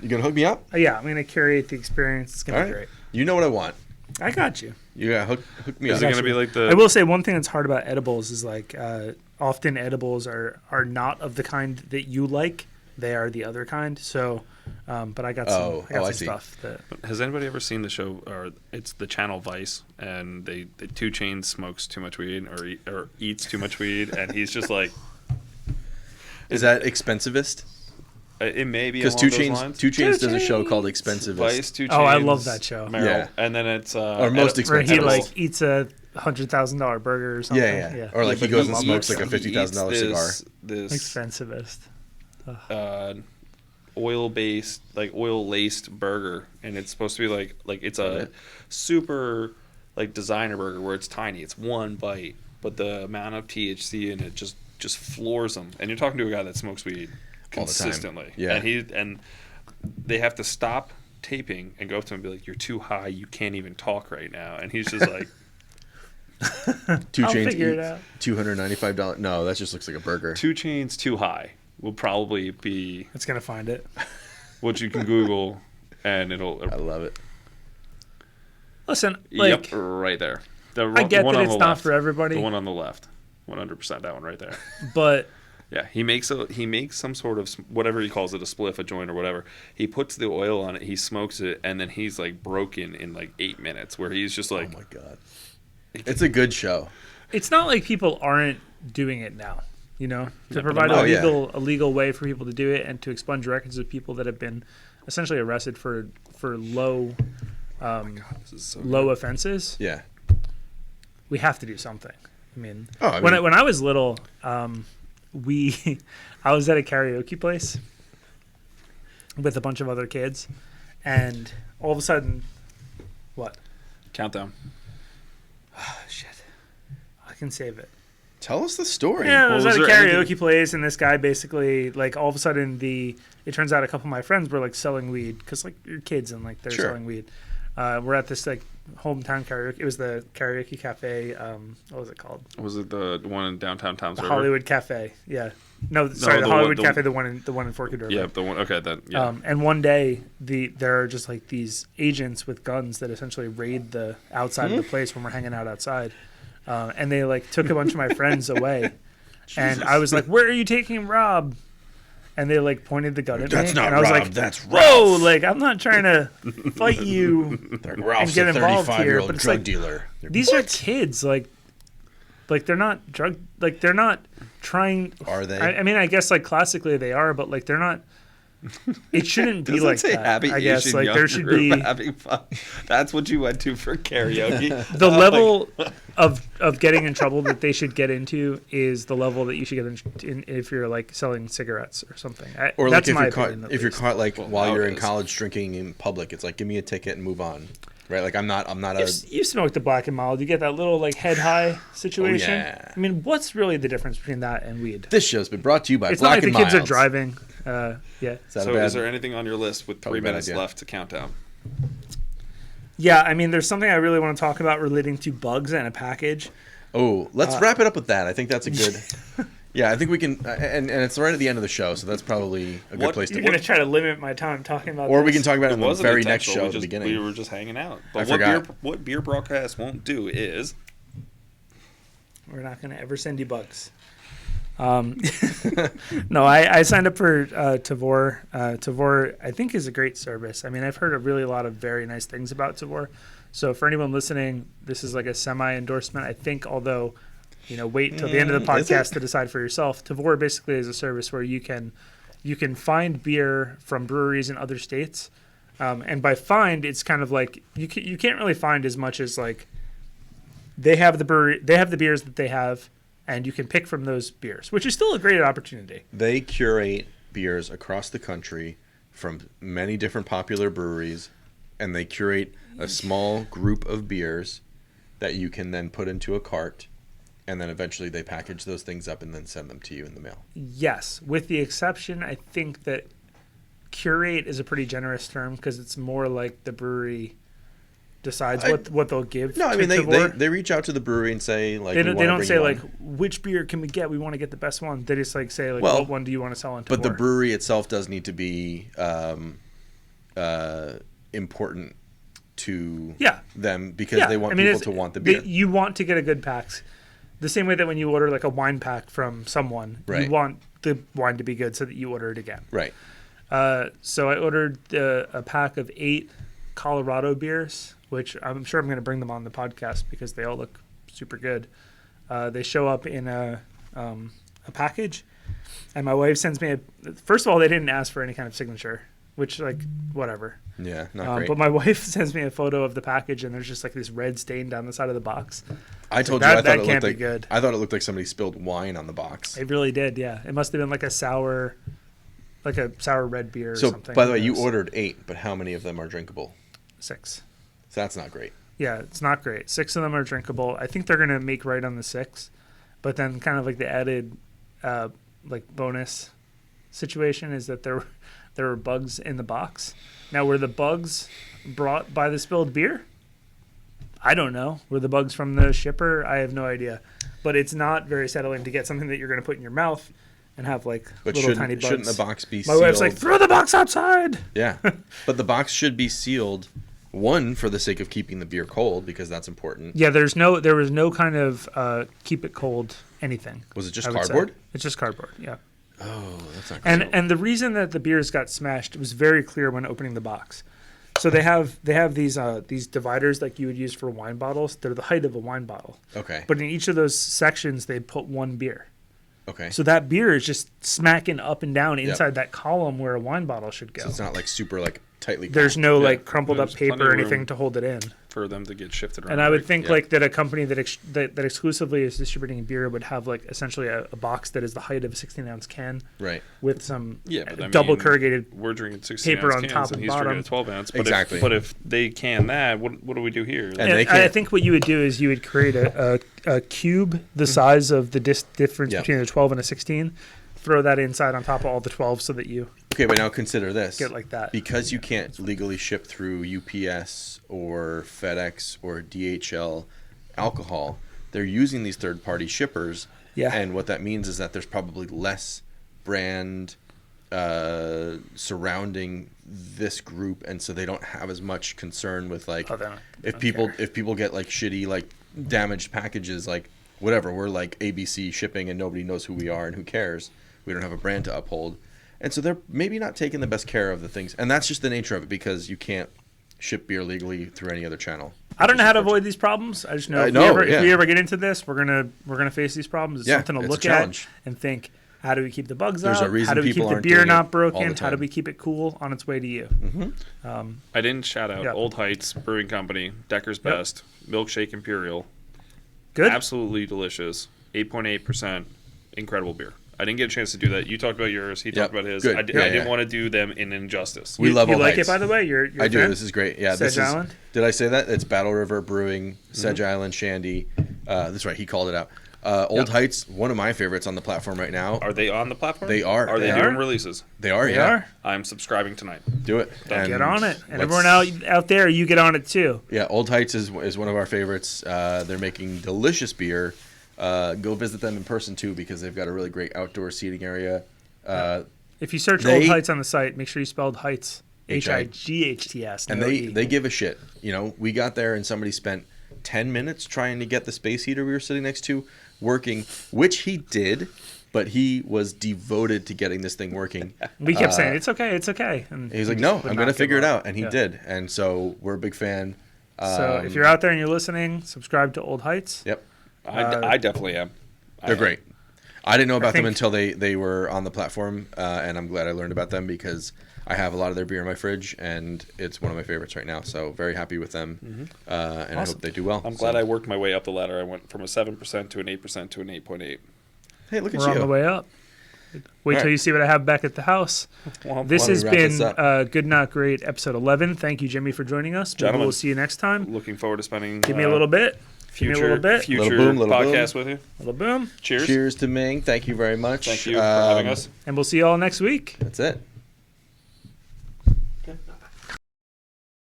You gonna hook me up? Yeah, I'm gonna curate the experience. It's gonna All be right. great. You know what I want. I got you. You gotta hook me Is up. it going to be like the? I will say one thing that's hard about edibles is like often edibles are not of the kind that you like. They are the other kind. So, but I got some, I see. stuff that. Has anybody ever seen the show, or it's the channel Vice, and the 2 Chainz smokes too much weed or eats too much weed, and he's just like, Is that Expensivist? it may be Because along 2 those Chainz lines. 2 Chainz does a show called Expensivist. Vice, 2 Chainz. Oh, I love that show. Merrill, Yeah. and then it's Or most Where he expensive. like eats a $100,000 burger or something. Yeah. Or like he But goes and eats- smokes like a he $50,000 eats cigar. This Expensivist. oil laced burger, and it's supposed to be like it's a super like designer burger where it's tiny. It's one bite, but the amount of THC in it just floors them. And you're talking to a guy that smokes weed All the time. consistently. Yeah. And they have to stop taping and go up to him and be like, "You're too high. You can't even talk right now." And he's just like, 2 I'll Chainz figure it eats out. $295. No, that just looks like a burger. 2 Chainz too high will probably be It's gonna find it. what you can Google, and it'll. I love it. Listen, like Yep, right there. I get one that on it's the not left. for everybody, The one on the left, 100%. That one right there. but Yeah, he makes some sort of whatever he calls it, a spliff, a joint, or whatever. He puts the oil on it, he smokes it, and then he's like broken in like 8 minutes, where he's just like, Oh my god. It's a good show. it's not like people aren't doing it now. You know, to provide Oh, a yeah. legal way for people to do it and to expunge records of people that have been essentially arrested for low "This is so low offenses. Yeah. We have to do something. I mean, Oh, when I was little, I was at a karaoke place with a bunch of other kids, and all of a sudden, what? countdown." Shit, I can save it. Tell us the story. Yeah, I Well, was was at a there karaoke anything- place, and this guy basically, like, all of a sudden, it turns out a couple of my friends were, like, selling weed, because, like, you're kids, and, like, they're Sure. selling weed. We're at this, like, hometown karaoke. It was the karaoke cafe. What was it called? Was it the one in downtown Toms The River? Hollywood Cafe. Yeah. No, sorry, the the one- Hollywood the- Cafe, the one in Forked River. Yeah, the one. Okay, then. Yeah. And one day, there are just like these agents with guns that essentially raid the outside of the place when we're hanging out outside, and they like took a bunch of my friends away, and I was like, "Where are you taking Rob?" And they like pointed the gun at That's me, not and I was Rob, like, that's "Whoa!" Ralph. Like I'm not trying to fight you. Ralph's get a involved here, 35-year-old but it's drug like- dealer. These are kids, like they're not they're not trying. Are they? I mean, I guess like classically they are, but like they're not. It shouldn't be Doesn't like say that. happy I guess Asian like young there should group be having fun. That's what you went to for karaoke. the level of getting in trouble that they should get into is the level that you should get in if you're like selling cigarettes or something. Or like that's my if you're opinion. caught at if you're least. caught like Well, while you're in nowadays. college drinking in public, it's like give me a ticket and move on. Right? Like I'm not a You smoked the black and mild, you get that little like head high situation. yeah. I mean, what's really the difference between that and weed? This show's been brought to you by It's not Black like the and kids are Milds. driving. Yeah. Is that So, a bad? is there anything on your list with Probably 3 a bad minutes idea. left to count down? Yeah, I mean, there's something I really want to talk about relating to bugs and a package. Oh, let's wrap it up with that. I think that's a good. Yeah, I think we can, and it's right at the end of the show, so that's probably a good What- place to You're going to try to limit my time talking about Or this. we can talk about it in the wasn't very next intentional. show We at the just- beginning. We were just hanging out. I But forgot. what beer broadcast won't do is We're not going to ever send you bugs. No, I signed up for Tavour. Tavour, I think, is a great service. I mean, I've heard a lot of very nice things about Tavour. So for anyone listening, this is like a semi-endorsement, I think, although, wait till the end of the Is it? podcast to decide for yourself. Tavour basically is a service where you can find beer from breweries in other states. And by find, it's kind of like you can't really find as much as like they have the beers that they have, and you can pick from those beers, which is still a great opportunity. They curate beers across the country from many different popular breweries, and they curate a small group of beers that you can then put into a cart, and then eventually they package those things up and then send them to you in the mail. Yes, with the exception, I think that curate is a pretty generous term because it's more like the brewery decides what they'll give. No, I to mean Tavour. they reach out to the brewery and say like They we don't, wanna they don't bring say you like one. which beer can we get? We want to get the best one. They just like say like Well, what one do you want to sell on Tavour? But the brewery itself does need to be important to them because they want people to want the beer. You want to get a good pack. The same way that when you order like a wine pack from someone, Right. you want the wine to be good so that you order it again. Right. So I ordered a pack of 8 Colorado beers, which I'm sure I'm going to bring them on the podcast because they all look super good. They show up in a package, and my wife sends me first of all, they didn't ask for any kind of signature, which like whatever. Yeah, not great. But my wife sends me a photo of the package, and there's just like this red stain down the side of the box. I told that- you I that thought it can't looked be like good. I thought it looked like somebody spilled wine on the box. It really did, yeah. It must have been like a sour red beer or So, something. by the way, Who you knows? ordered 8, but how many of them are drinkable? 6. So that's not great. Yeah, it's not great. 6 of them are drinkable. I think they're going to make right on the 6. But then kind of like the added bonus situation is that there were bugs in the box. Now, were the bugs brought by the spilled beer? I don't know. Were the bugs from the shipper? I have no idea. But it's not very settling to get something that you're going to put in your mouth and have like But little tiny bugs. shouldn't the box be My sealed? wife's like, throw the box outside. Yeah. But the box should be sealed, one, for the sake of keeping the beer cold, because that's important. Yeah, there was no kind of keep it cold anything. Was it just I would say. cardboard? It's just cardboard, yeah. Oh, that's not great. And the reason that the beers got smashed was very clear when opening the box. So they have these dividers like you would use for wine bottles. They're the height of a wine bottle. Okay. But in each of those sections, they put one beer. Okay. So that beer is just smacking up and down inside that column where a wine bottle should go. So it's not like super like tightly packed. There's no Yeah, like crumpled up there's plenty paper or of room. anything to hold it in. for them to get shifted around. And I would right? think Yeah. like that a company that exclusively is distributing beer would have like essentially a box that is the height of a 16-ounce can Right. with some but I double mean, corrugated. We're drinking 16 paper ounce on cans top and and he's bottom. drinking a 12 ounce. But Exactly. If they can that, what do we do here? And they I can't- think what you would do is you would create a cube the size of the difference Yeah. between a 12 and a 16, throw that inside on top of all the 12 so that you Okay, but now consider this. get like that. Because you can't legally ship through UPS or FedEx or DHL alcohol, they're using these third-party shippers. Yeah. And what that means is that there's probably less brand surrounding this group, and so they don't have as much concern with like Oh, they don't if care. people get like shitty like damaged packages, like whatever, we're like ABC shipping and nobody knows who we are and who cares. We don't have a brand to uphold. And so they're maybe not taking the best care of the things. And that's just the nature of it because you can't ship beer legally through any other channel. I don't know how to avoid these problems. I just know, if we ever get into this, we're gonna face these problems. It's something to it's look a at challenge. and think, how do we keep the bugs There's a out? reason How do we people keep the aren't beer doing it not all broken? the How do time. we keep it cool on its way to you? I didn't shout out Yeah. Old Heights Brewing Company, Decker's Yep. Best, Milkshake Imperial. Good. Absolutely delicious. 8.8%. Incredible beer. I didn't get a chance to do that. You talked about yours. He Yep. talked about his. Good. I Yeah, didn't yeah. want to do them in injustice. We love you Old like Heights. it, by the way? You're I a do. fan? This is great. Yeah, Sedge Island? Did I say that? It's Battle River Brewing, Sedge Island, Shandy. That's right. He called it out. Old Heights, one of my favorites on the platform right now. Are they on the platform? They are. Are they They doing are? releases? They are. They yeah. are? I'm subscribing tonight. Do it. Get on it. And let's- everyone out there, you get on it too. Yeah, Old Heights is one of our favorites. They're making delicious beer. Go visit them in person too, because they've got a really great outdoor seating area. If you search They- Old Heights on the site, make sure you spelled Heights H-I- Hights. And no they E. give a shit. You know, we got there and somebody spent 10 minutes trying to get the space heater we were sitting next to working, which he did, but he was devoted to getting this thing working. We kept saying it's okay, and He was like, just "No, would I'm not going to give figure it up. out," and he Yeah. did. And so we're a big fan. So if you're out there and you're listening, subscribe to Old Heights. Yep, I definitely am. they're great. I didn't know about them think- until they were on the platform, and I'm glad I learned about them because I have a lot of their beer in my fridge, and it's one of my favorites right now. So very happy with them, and I hope they do well. I'm glad I worked my way up the ladder. I went from a 7% to an 8% to an 8.8. Hey, look at We're you. on the way up. Wait till right. you see what I have back at the house. Well, This why don't has we wrap this been up? Good Not Great, episode 11. Thank you, Jimmy, for joining us. Maybe Gentlemen. we'll see you next time. looking forward to spending Give me a little bit. future, Give me a little bit. future Little boom, little podcast boom. with you. Little boom. Cheers. Cheers to Ming. Thank you very much. Thank you for having us. And we'll see you all next week. That's it. Okay.